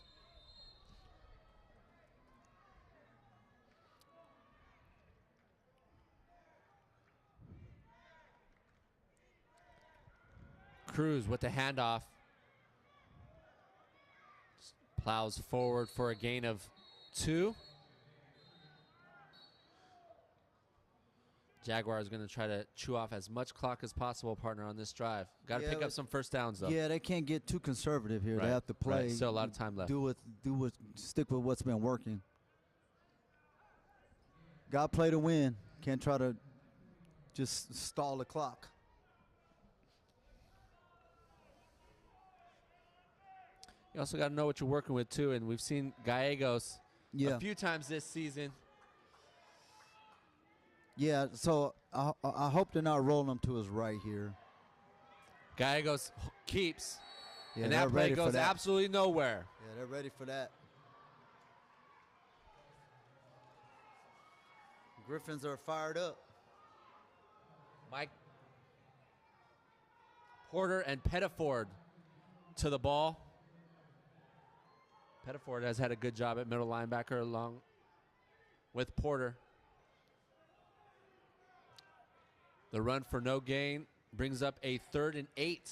Cruz with the handoff. Plows forward for a gain of 2. Jaguars going to try to chew off as much clock as possible, partner, on this drive. Got to pick up some first downs, though. Yeah, they can't get too conservative here. Right. They have to play. Right. Still a lot of time left. Stick with what's been working. Got to play to win. Can't try to just stall the clock. You also got to know what you're working with, too, and we've seen Gallegos a few times this season. Yeah, so I hope they're not rolling him to his right here. Gallegos keeps, Yeah, and they're that play ready for goes that. absolutely nowhere. Yeah, they're ready for that. Griffins are fired up. Mike Porter and Pettiford to the ball. Pettiford has had a good job at middle linebacker along with Porter. The run for no gain brings up a 3rd and 8.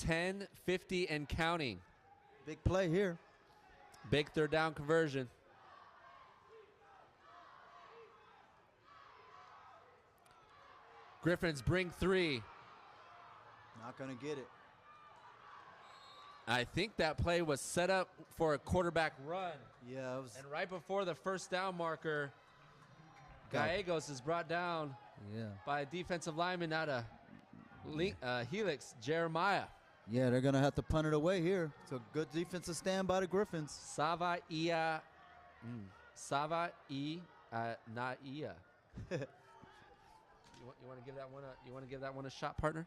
10-50 and counting. Big play here. Big third down conversion. Griffins bring 3. Not going to get it. I think that play was set up for a quarterback run. Yeah, it was. And right before the first down marker, Gallegos is brought down by a defensive lineman out of Helix, Jeremiah. Yeah, they're going to have to punt it away here. It's a good defensive stand by the Griffins. Sava Naia. You want to give that one a? You want to give that one a shot, partner?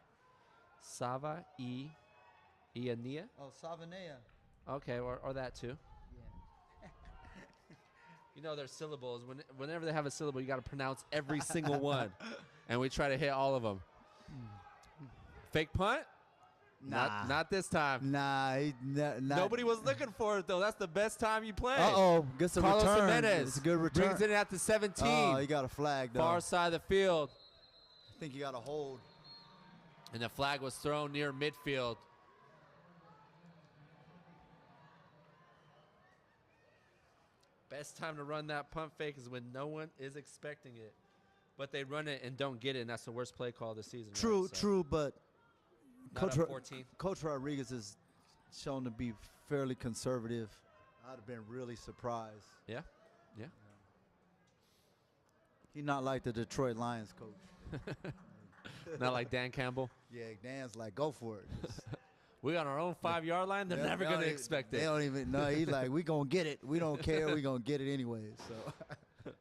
Sava Iania. Oh, Savanea. Okay, or that too. Yeah. You know, there's syllables. Whenever they have a syllable, you got to pronounce every single one, and we try to hit all of them. Fake punt? Nah. Not this time. Nah. Nobody was looking for it, though. That's the best time you play. Uh-oh. Gets a Carlos return. Jimenez It's a good return. brings it at the 17. Oh, he got a flag, though. Far side of the field. I think he got a hold. And the flag was thrown near midfield. Best time to run that punt fake is when no one is expecting it. But they run it and don't get it, and that's the worst play call this season. True, right? So true, but not up 14. Coach Rodriguez is shown to be fairly conservative. I'd have been really surprised. Yeah. He's not like the Detroit Lions coach. Not like Dan Campbell. Yeah, Dan's like, go for it. We got our own 5-yard line. They're never going to expect it. They don't even know. He's like, we going to get it. We don't care. We going to get it anyway. So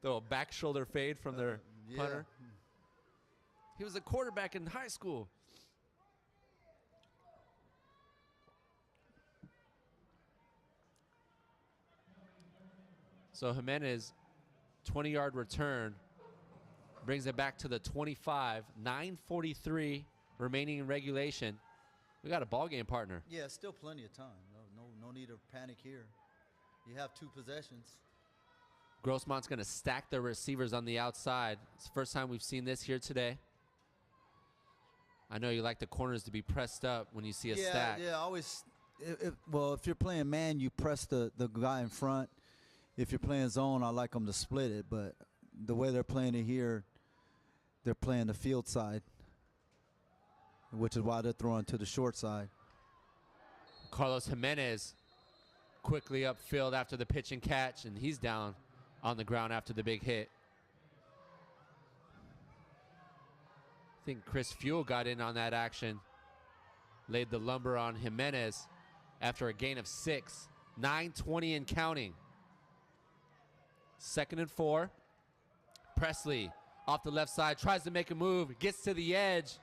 Throw a back shoulder fade from their punter. He was a quarterback in high school. So Jimenez, 20-yard return, brings it back to the 25. 9:43 remaining in regulation. We got a ball game, partner. Yeah, still plenty of time. No need of panic here. You have 2 possessions. Grossmont's going to stack the receivers on the outside. It's the first time we've seen this here today. I know you like the corners to be pressed up when you see a stack. Yeah, always. If you're playing man, you press the guy in front. If you're playing zone, I like them to split it. But the way they're playing it here, they're playing the field side, which is why they're throwing to the short side. Carlos Jimenez quickly upfield after the pitch and catch, and he's down on the ground after the big hit. I think Chris Fuel got in on that action, laid the lumber on Jimenez after a gain of 6. 9:20 and counting. 2nd and 4. Presley off the left side, tries to make a move, gets to the edge.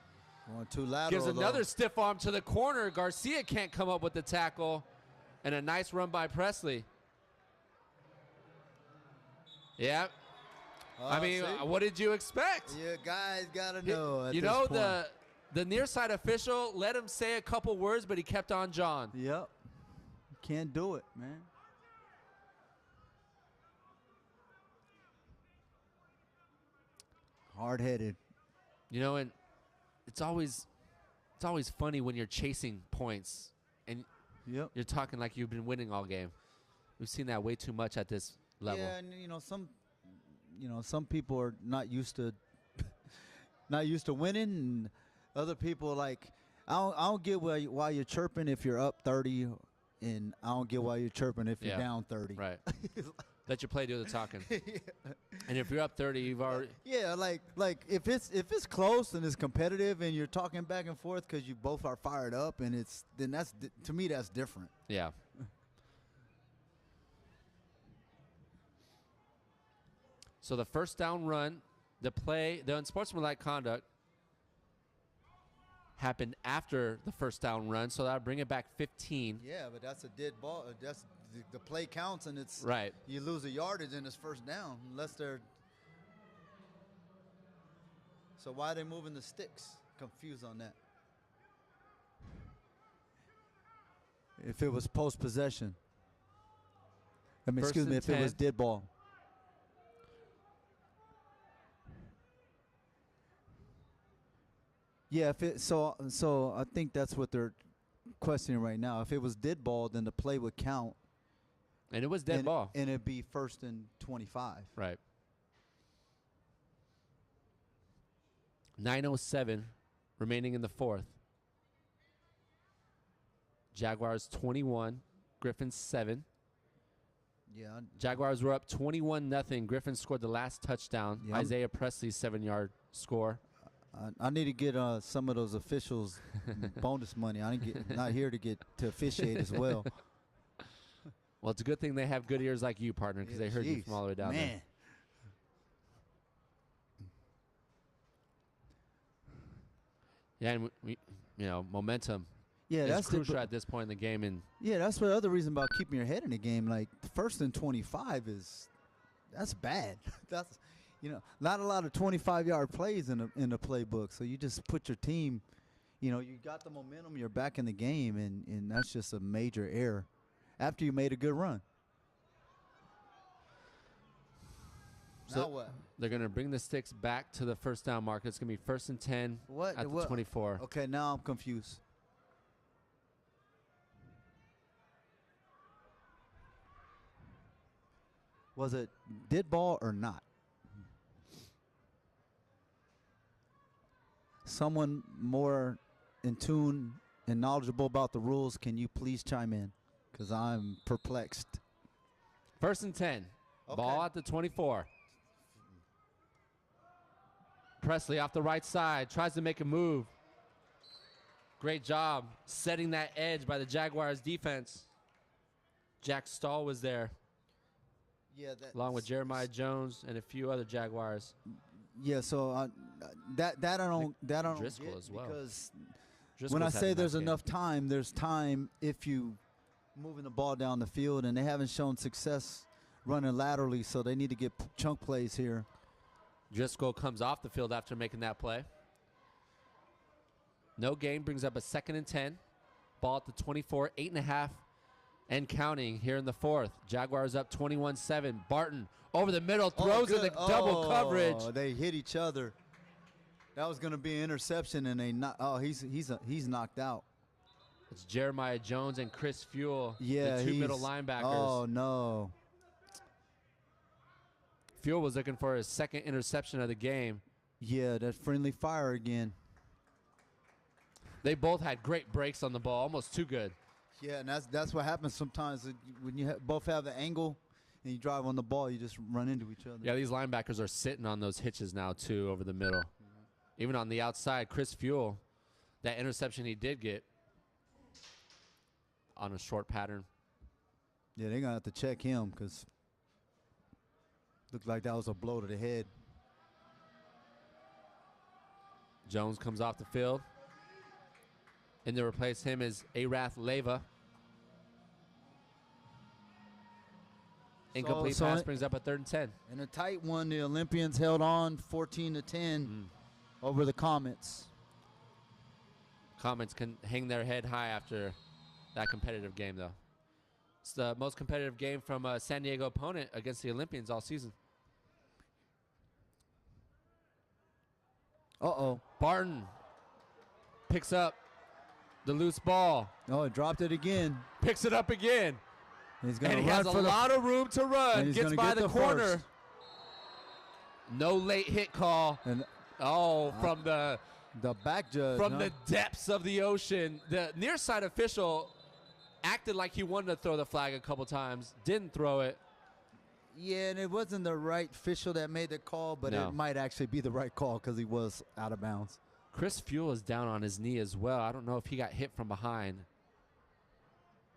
Going too lateral, Gives another stiff arm to the corner. Garcia can't come up with the tackle. And a nice run by Presley. Yeah. I mean, what did you expect? Yeah, guys got to know. You know, the near side official let him say a couple words, but he kept on John. Yep. Can't do it, man. Hard-headed. You know, and it's always funny when you're chasing points and Yep. you're talking like you've been winning all game. We've seen that way too much at this level. Yeah, and some people are not used to winning, and other people like I don't get why you're chirping if you're up 30, and I don't get why you're chirping if you're down 30. Right. Let your play do the talking. Yeah. And if you're up 30, you've already. Yeah, like if it's close and it's competitive and you're talking back and forth because you both are fired up, and that's to me that's different. Yeah. So the first down run, the unsportsmanlike conduct happened after the first down run, so that'll bring it back 15. Yeah, but that's a dead ball. That's the play counts, and it's right. You lose a yardage and it's first down unless they're. So why are they moving the sticks? Confused on that. If it was post possession, if it was dead ball. Yeah, so I think that's what they're questioning right now. If it was dead ball, then the play would count. And it was dead ball. And it'd be 1st and 25. Right. 9:07 remaining in the fourth. Jaguars 21, Griffins 7. Yeah. Jaguars were up 21-0. Griffins scored the last touchdown. Yeah, Isaiah Presley's 7-yard score. I need to get some of those officials bonus money. Not here to officiate as well. Well, it's a good thing they have good ears like you, partner, because they heard you from all the way down there. Yeah, and momentum. Yeah, that's crucial at this point in the game. And yeah, that's the other reason about keeping your head in the game. Like 1st and 25 that's bad. That's not a lot of 25-yard plays in the playbook. So you just put your team, you got the momentum, you're back in the game, and that's just a major error after you made a good run. So now what? They're going to bring the sticks back to the first down marker. It's going to be 1st and 10 at the 24. Okay, now I'm confused. Was it dead ball or not? Someone more in tune and knowledgeable about the rules, can you please chime in? Because I'm perplexed. 1st and 10. Okay. Ball at the 24. Presley off the right side, tries to make a move. Great job setting that edge by the Jaguars defense. Jack Stahl was there. Yeah, along with Jeremiah Jones and a few other Jaguars. Yeah, so that I don't Driscoll get as well. Because Driscoll's when I say there's game. enough time, there's time if you moving the ball down the field, and they haven't shown success running laterally, so they need to get chunk plays here. Driscoll comes off the field after making that play. No gain brings up a 2nd and 10. Ball at the 24, 8.5 and counting here in the fourth. Jaguars up 21-7. Barton over the middle, throws in the double coverage. They hit each other. That was going to be an interception, and he's knocked out. It's Jeremiah Jones and Chris Fuel, the two middle linebackers. Oh, no. Fuel was looking for his 2nd interception of the game. Yeah, that friendly fire again. They both had great breaks on the ball, almost too good. Yeah, and that's what happens sometimes when you both have the angle and you drive on the ball, you just run into each other. Yeah, these linebackers are sitting on those hitches now, too, over the middle. Mm-hmm. Even on the outside, Chris Fuel, that interception he did get on a short pattern. Yeah, they're going to have to check him because looked like that was a blow to the head. Jones comes off the field. And to replace him is Arath Leva. Incomplete pass brings up a 3rd and 10. In a tight one, the Olympians held on 14-10 over the Comets. Comets can hang their head high after that competitive game, though. It's the most competitive game from a San Diego opponent against the Olympians all season. Uh-oh. Barton picks up the loose ball. Oh, he dropped it again. Picks it up again. He's going to And he has a lot of room to run. Gets by the corner. First. No late hit call. And from the back judge. From the depths of the ocean. The near side official acted like he wanted to throw the flag a couple times. Didn't throw it. Yeah, and it wasn't the right official that made the call, but it might actually be the right call because he was out of bounds. Chris Fuel is down on his knee as well. I don't know if he got hit from behind.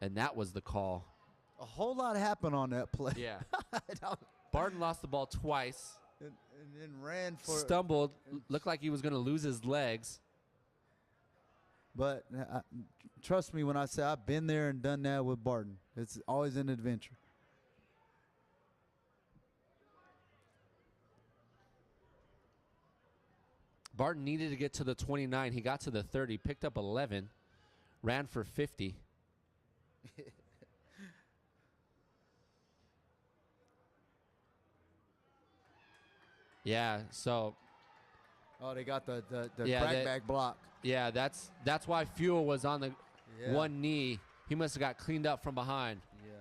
And that was the call. A whole lot happened on that play. Yeah. Barton lost the ball twice. And then ran for... Stumbled. Looked like he was going to lose his legs. But trust me when I say I've been there and done that with Barton. It's always an adventure. Barton needed to get to the 29. He got to the 30, picked up 11, ran for 50. Yeah, so. Oh, they got the crackback block. Yeah, that's why Fuel was on the one knee. He must have got cleaned up from behind. Yeah.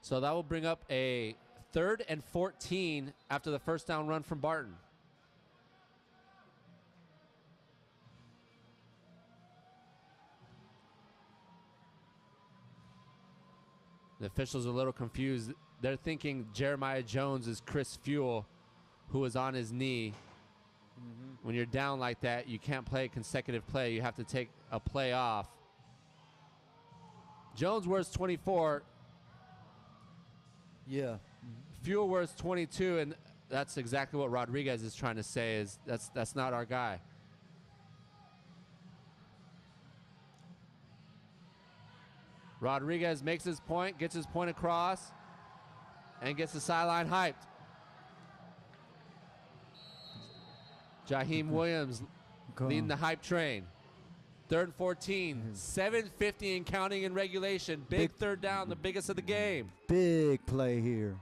So that will bring up a 3rd and 14 after the first down run from Barton. The officials are a little confused. They're thinking Jeremiah Jones is Chris Fuel, who was on his knee. Mm-hmm. When you're down like that, you can't play a consecutive play. You have to take a play off. Jones wears 24. Yeah. Fuel wears 22, and that's exactly what Rodriguez is trying to say is that's not our guy. Rodriguez makes his point, gets his point across, and gets the sideline hyped. Jaheim Williams leading the hype train. 3rd and 14, 7:50 and counting in regulation. Big third down, the biggest of the game. Big play here.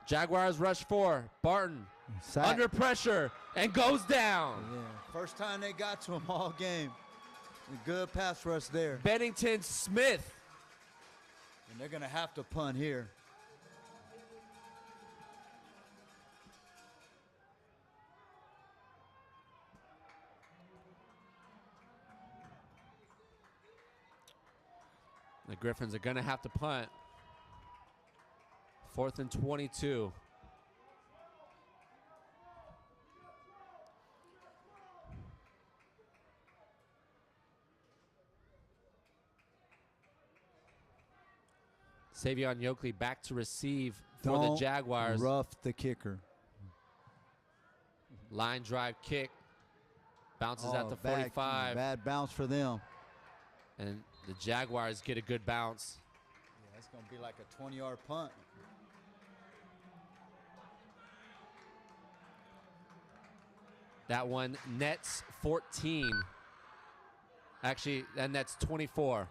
Jaguars rush 4. Barton under pressure and goes down. Yeah, first time they got to him all game. Good pass rush there. Bennington Smith. And they're going to have to punt here. The Griffins are going to have to punt. 4th and 22. Savion Yoakley back to receive for the Jaguars. Rough the kicker. Line drive kick. Bounces at the 45. Bad bounce for them. And the Jaguars get a good bounce. Yeah, it's going to be like a 20-yard punt. That one nets 14. Actually, and that's 24.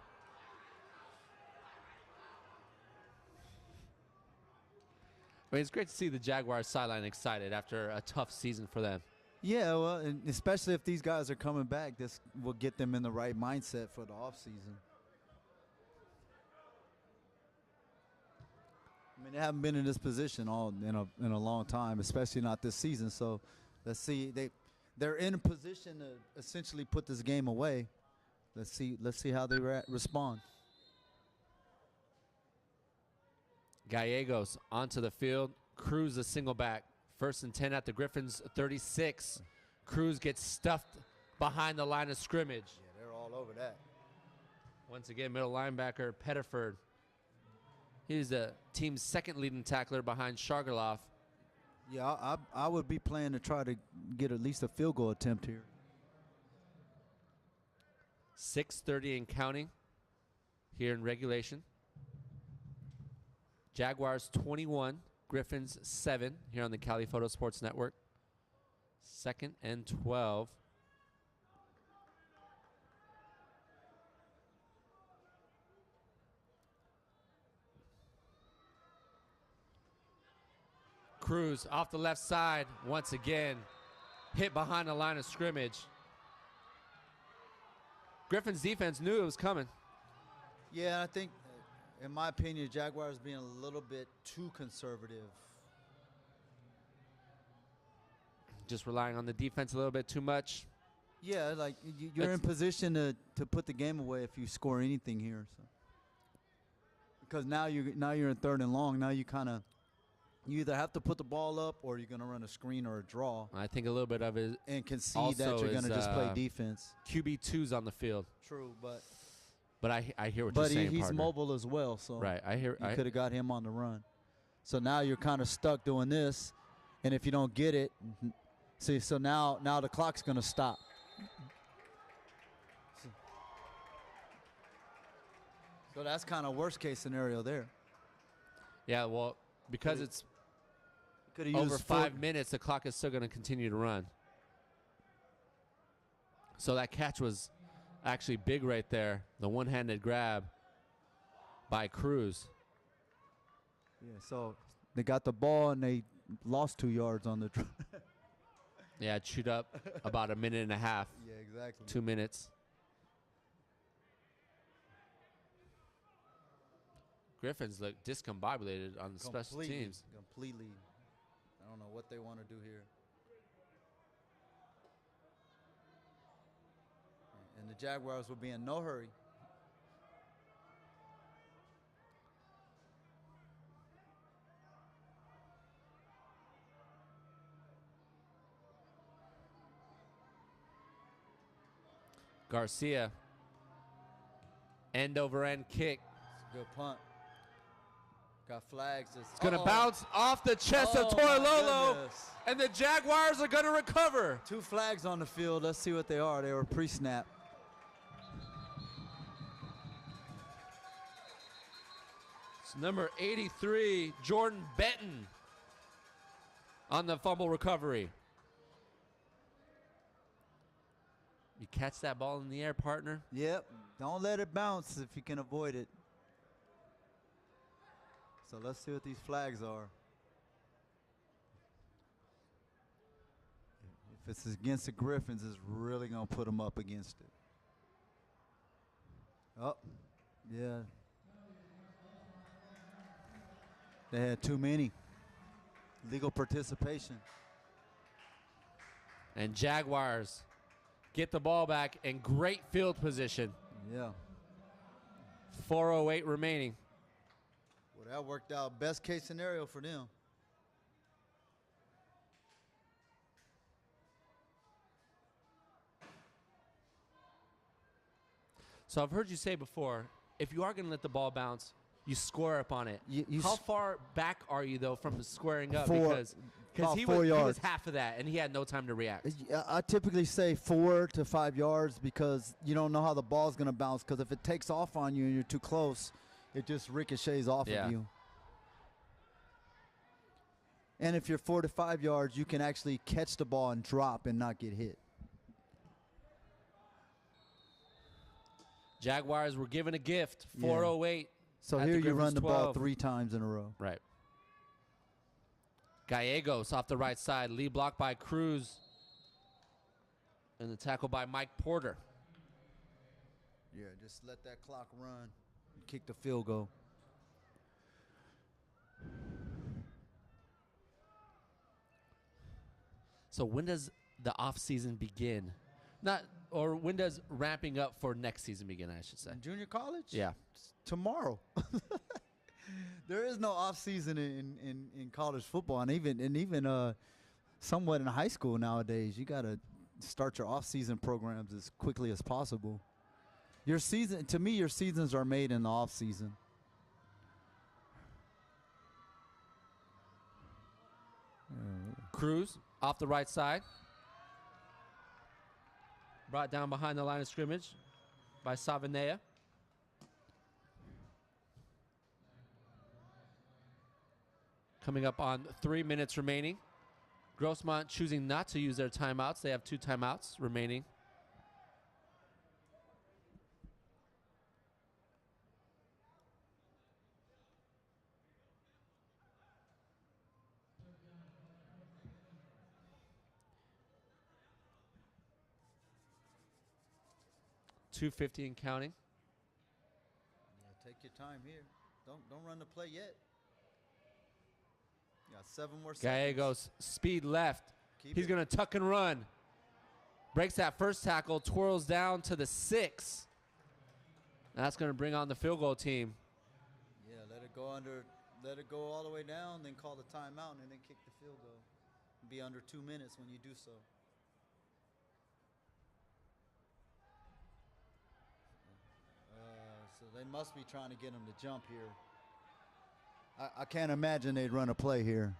I mean, it's great to see the Jaguars sideline excited after a tough season for them. Yeah, well, and especially if these guys are coming back, this will get them in the right mindset for the offseason. I mean, they haven't been in this position in a long time, especially not this season. So let's see. They're in a position to essentially put this game away. Let's see how they respond. Gallegos onto the field. Cruz a single back. 1st and 10 at the Griffins 36. Cruz gets stuffed behind the line of scrimmage. Yeah, they're all over that. Once again, middle linebacker Pettiford. He's the team's 2nd leading tackler behind Shargaloff. Yeah, I would be playing to try to get at least a field goal attempt here. 6:30 and counting here in regulation. Jaguars 21, Griffins 7 here on the Cali Photo Sports Network. 2nd and 12. Cruz off the left side once again. Hit behind the line of scrimmage. Griffins defense knew it was coming. Yeah, I think, in my opinion, Jaguars being a little bit too conservative. Just relying on the defense a little bit too much. Yeah, like you're in position to put the game away if you score anything here. So. Because now you're in 3rd and long. Now you either have to put the ball up or you're going to run a screen or a draw. I think a little bit of it. And concede that you're going to just play defense. QB2's on the field. True, but I hear what you're saying, But he's partner. mobile as well, so right. You could have got him on the run. So now you're kind of stuck doing this, and if you don't get it, see, so now the clock's going to stop. So that's kind of worst case scenario there. Yeah, well, because it's over 5 minutes, the clock is still going to continue to run. So that catch was actually big right there. The one-handed grab by Cruz. Yeah, so they got the ball and they lost 2 yards on the drive. Yeah, it chewed up about a minute and a half. Yeah, exactly. 2 minutes. Griffins look discombobulated on the special teams. Completely. I don't know what they want to do here. And the Jaguars will be in no hurry. Garcia. End over end kick. Good punt. Got flags. It's going to bounce off the chest of Toilolo. And the Jaguars are going to recover. 2 flags on the field. Let's see what they are. They were pre-snap. It's number 83, Jordan Benton, on the fumble recovery. You catch that ball in the air, partner? Yep. Don't let it bounce if you can avoid it. So let's see what these flags are. If it's against the Griffins, it's really going to put them up against it. Oh, yeah. They had too many. Legal participation. And Jaguars get the ball back in great field position. Yeah. 4:08 remaining. Well, that worked out. Best case scenario for them. So I've heard you say before, if you are going to let the ball bounce, you square up on it. How far back are you, though, from squaring up? Because he was half of that, and he had no time to react. I typically say 4 to 5 yards because you don't know how the ball's going to bounce. Because if it takes off on you and you're too close, it just ricochets off of you. And if you're 4 to 5 yards, you can actually catch the ball and drop and not get hit. Jaguars were given a gift, 4:08. So here you run the ball 3 times in a row. Right. Gallegos off the right side. Lead block by Cruz. And the tackle by Mike Porter. Yeah, just let that clock run. Kick the field goal. So when does the offseason begin? When does ramping up for next season begin, I should say? Junior college? Yeah. Tomorrow. There is no off season in college football, and even somewhat in high school nowadays. You got to start your off season programs as quickly as possible. Your seasons are made in the off season. Cruz off the right side. Brought down behind the line of scrimmage by Savanea. Coming up on 3 minutes remaining. Grossmont choosing not to use their timeouts. They have 2 timeouts remaining. 2:50 and counting. Yeah, take your time here. Don't run the play yet. You got 7 more seconds. Gallegos, speed left. Keep He's it. going to tuck and run. Breaks that first tackle, twirls down to the 6. That's going to bring on the field goal team. Yeah, let it go all the way down, then call the timeout, and then kick the field goal. Be under 2 minutes when you do so. So they must be trying to get him to jump here. I can't imagine they'd run a play here.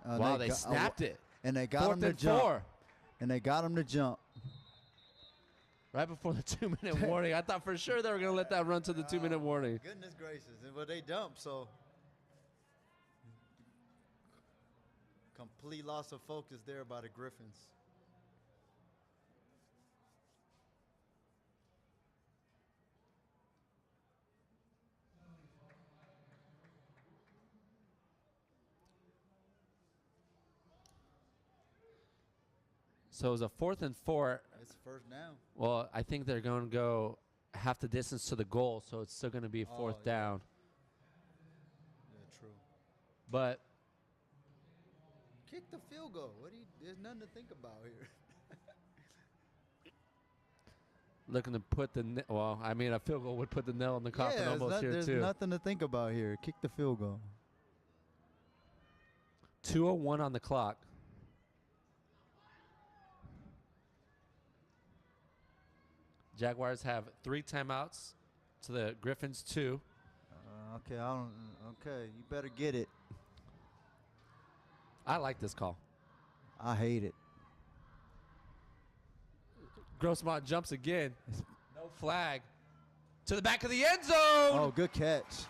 Wow, they snapped it. And they got him to 4th and jump. 4. And they got him to jump. Right before the 2-minute warning. I thought for sure they were going to let that run to the 2-minute warning. Goodness gracious. But they dumped, so. Complete loss of focus there by the Griffins. So it was a 4th and 4. It's first down. Well, I think they're going to go half the distance to the goal, so it's still going to be a 4th down. Yeah, true. But kick the field goal. There's nothing to think about here. looking to put the a field goal would put the nail in the coffin almost here there's too. There's nothing to think about here. Kick the field goal. 2:01 on the clock. Jaguars have 3 timeouts to the Griffins 2. Okay, you better get it. I like this call. I hate it. Grossmont jumps again. No flag. To the back of the end zone. Oh, good catch.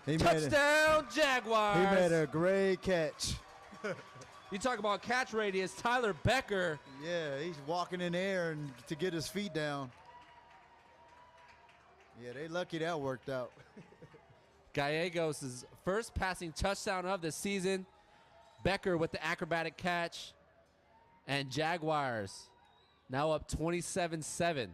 Touchdown, Jaguars. He made a great catch. You talk about catch radius. Tyler Becker. Yeah, he's walking in the air to get his feet down. Yeah, they lucky that worked out. Gallegos' first passing touchdown of the season. Becker with the acrobatic catch. And Jaguars now up 27-7.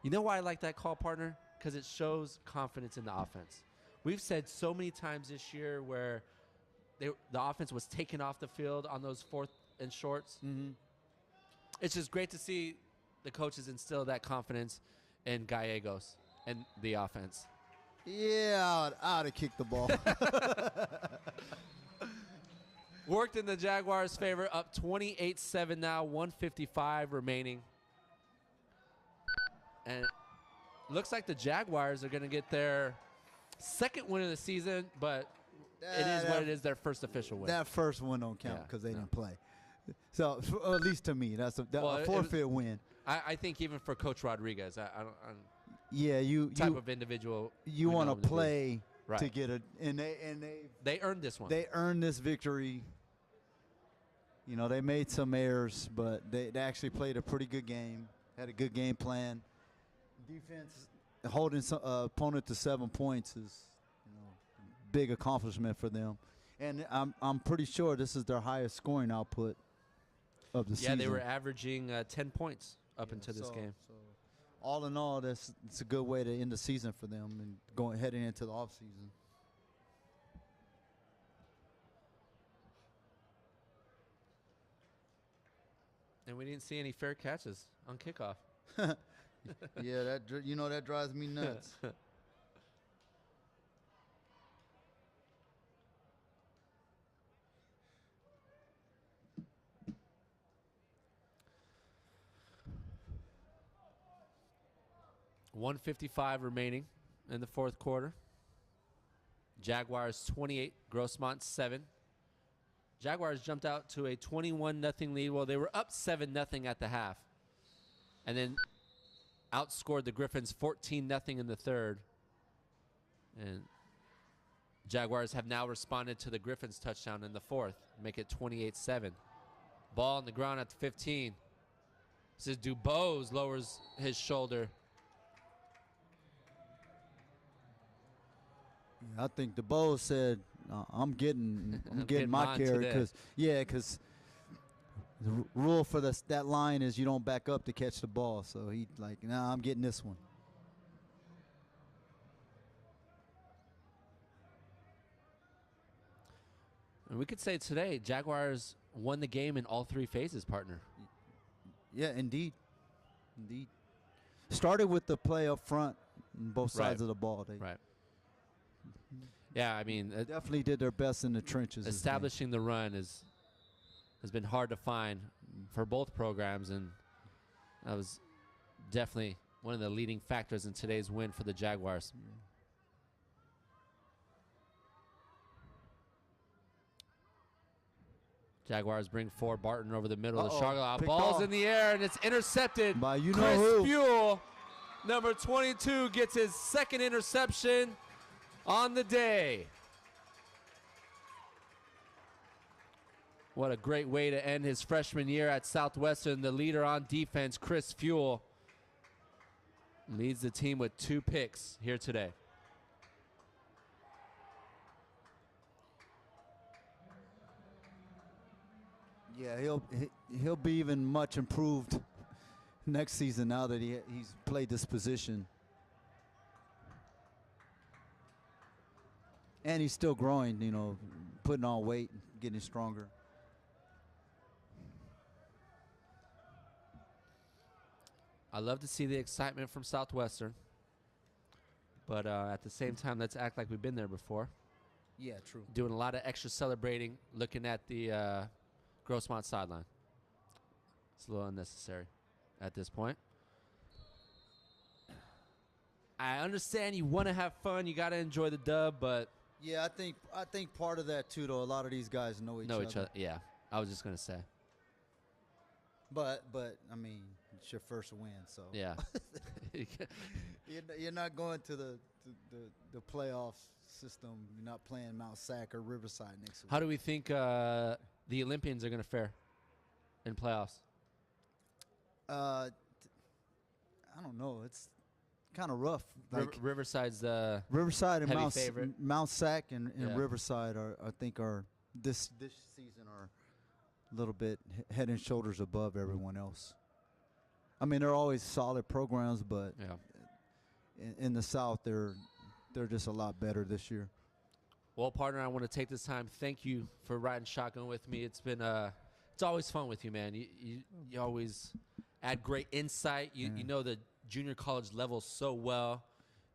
You know why I like that call, partner? Because it shows confidence in the offense. We've said so many times this year where the offense was taken off the field on those 4th and shorts. Mm-hmm. It's just great to see the coaches instill that confidence in Gallegos and the offense. Yeah, I'd have kicked the ball. Worked in the Jaguars' favor, up 28-7 now, 1:55 remaining. And looks like the Jaguars are going to get their 2nd win of the season, but it is what it is, their first official win. That first one don't count because they didn't play. So, at least to me, that's a forfeit win. I think even for Coach Rodriguez, I don't yeah, type of individual you want to play right. to get and they earned this one. They earned this victory. You know, they made some errors, but they actually played a pretty good game. Had a good game plan. Defense holding some opponent to 7 points is, big accomplishment for them. And I'm pretty sure this is their highest scoring output of the season. Yeah, they were averaging 10 points up into this game. So all in all, it's a good way to end the season for them and heading into the offseason. And we didn't see any fair catches on kickoff. Yeah, that drives me nuts. $1:55 remaining in the 4th quarter. Jaguars 28, Grossmont 7. Jaguars jumped out to a 21-0 lead. Well, they were up 7-0 at the half. And then outscored the Griffins 14-0 in the 3rd. And Jaguars have now responded to the Griffins touchdown in the 4th. Make it 28-7. Ball on the ground at the 15. This is Dubose lowers his shoulder. I think DeBose said, I'm getting getting my mine carry today. because the rule for that line is you don't back up to catch the ball. So he like, nah, I'm getting this one. And we could say today, Jaguars won the game in all three phases, partner. Yeah, indeed. Started with the play up front on both sides of the ball. They Right. Yeah, I mean, definitely did their best in the trenches. establishing the run has been hard to find for both programs, and that was definitely one of the leading factors in today's win for the Jaguars. Jaguars bring forward Barton over the middle of the Charlotte. Ball's in the air, and it's intercepted by Chris Fuel. Number 22 gets his second interception on the day. What a great way to end his freshman year at Southwestern. The leader on defense, Chris Fuel, leads the team with 2 picks here today. Yeah, he'll be even much improved next season now that he's played this position. And he's still growing, you know, putting on weight, getting stronger. I love to see the excitement from Southwestern. But at the same time, let's act like we've been there before. Yeah, true. Doing a lot of extra celebrating, looking at the Grossmont sideline. It's a little unnecessary at this point. I understand you want to have fun, you got to enjoy the dub, but yeah, I think part of that too, though. A lot of these guys know each other. Yeah, I was just gonna say. But I mean, it's your first win, so yeah. You're not going to the playoff system. You're not playing Mount Sac or Riverside next week. How do we think the Olympians are going to fare in playoffs? I don't know. It's kind of rough. Like Riverside's Riverside and heavy favorite. Mount Sac and Riverside I think are this season are a little bit head and shoulders above everyone else. I mean, they're always solid programs, but in the South, they're just a lot better this year. Well, partner, I want to take this time. Thank you for riding shotgun with me. It's been it's always fun with you, man. You always add great insight. You know the junior college level so well,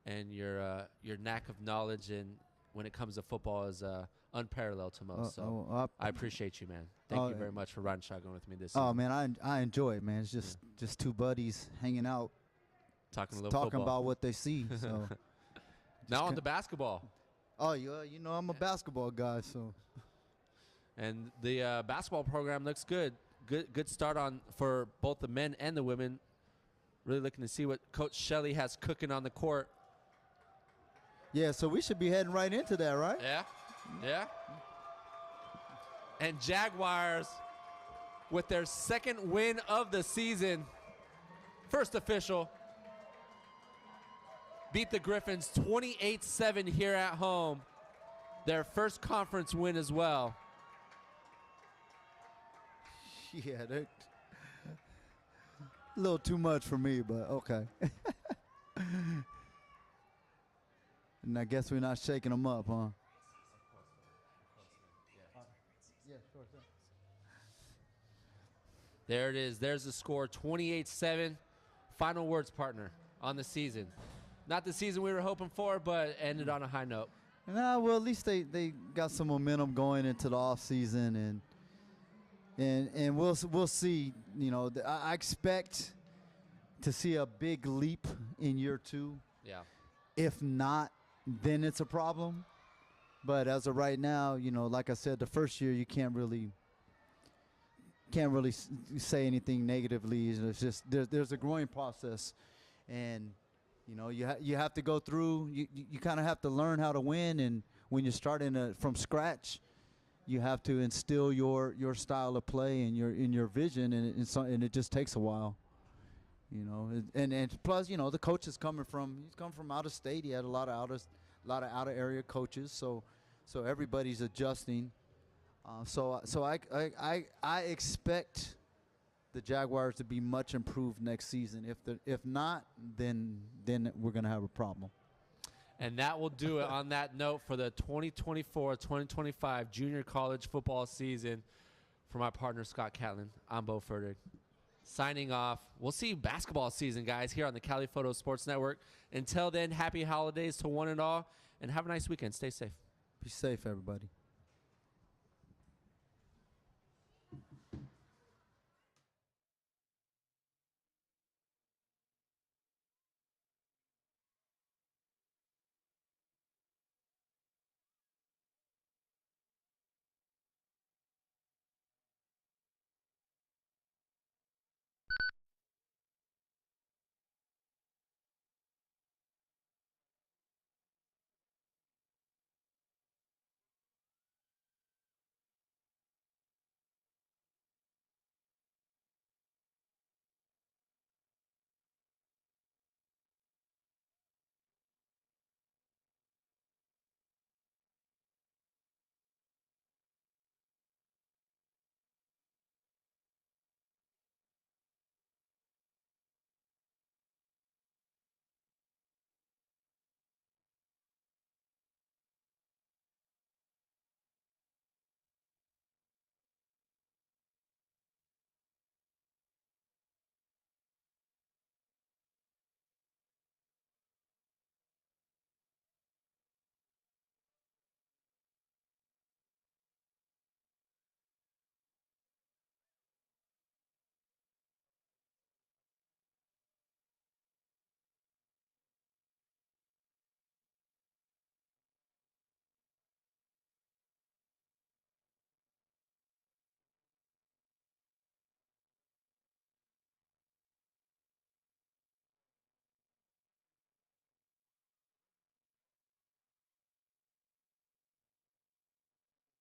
and your knack of knowledge and when it comes to football is unparalleled to most. I appreciate you, man. Thank you very much for riding shotgun with me this season. Oh man, I enjoy it, man. It's just two buddies hanging out, talking football. About what they see. So now on the basketball. Oh yeah, you know I'm a basketball guy, so. And the basketball program looks good. Good start for both the men and the women. Really looking to see what Coach Shelley has cooking on the court. Yeah, so we should be heading right into that, right? Yeah. And Jaguars with their second win of the season. First official. Beat the Griffins 28-7 here at home. Their first conference win as well. Yeah, they're a little too much for me, but okay. And I guess we're not shaking them up, huh? Yeah, sure. There it is. There's the score, 28-7. Final words, partner, on the season. Not the season we were hoping for, but ended on a high note. Nah, well, at least they got some momentum going into the off season, and we'll see. You know, I expect to see a big leap in year 2. Yeah. If not, then it's a problem. But as of right now, you know, like I said, the first year you can't really say anything negatively. It's just there's a growing process, and you know you have to go through. You kind of have to learn how to win, and when you're starting from scratch, you have to instill your style of play and your vision, and it just takes a while. You know, and plus, you know, the coach he's come from out of state. He had a lot of out of area coaches, so So everybody's adjusting. So I expect the Jaguars to be much improved next season. If not, then we're going to have a problem. And that will do it on that note for the 2024-2025 junior college football season. For my partner, Scott Catlin, I'm Bo Furtick. Signing off. We'll see you basketball season, guys, here on the Cali Photo Sports Network. Until then, happy holidays to one and all, and have a nice weekend. Stay safe. Be safe, everybody.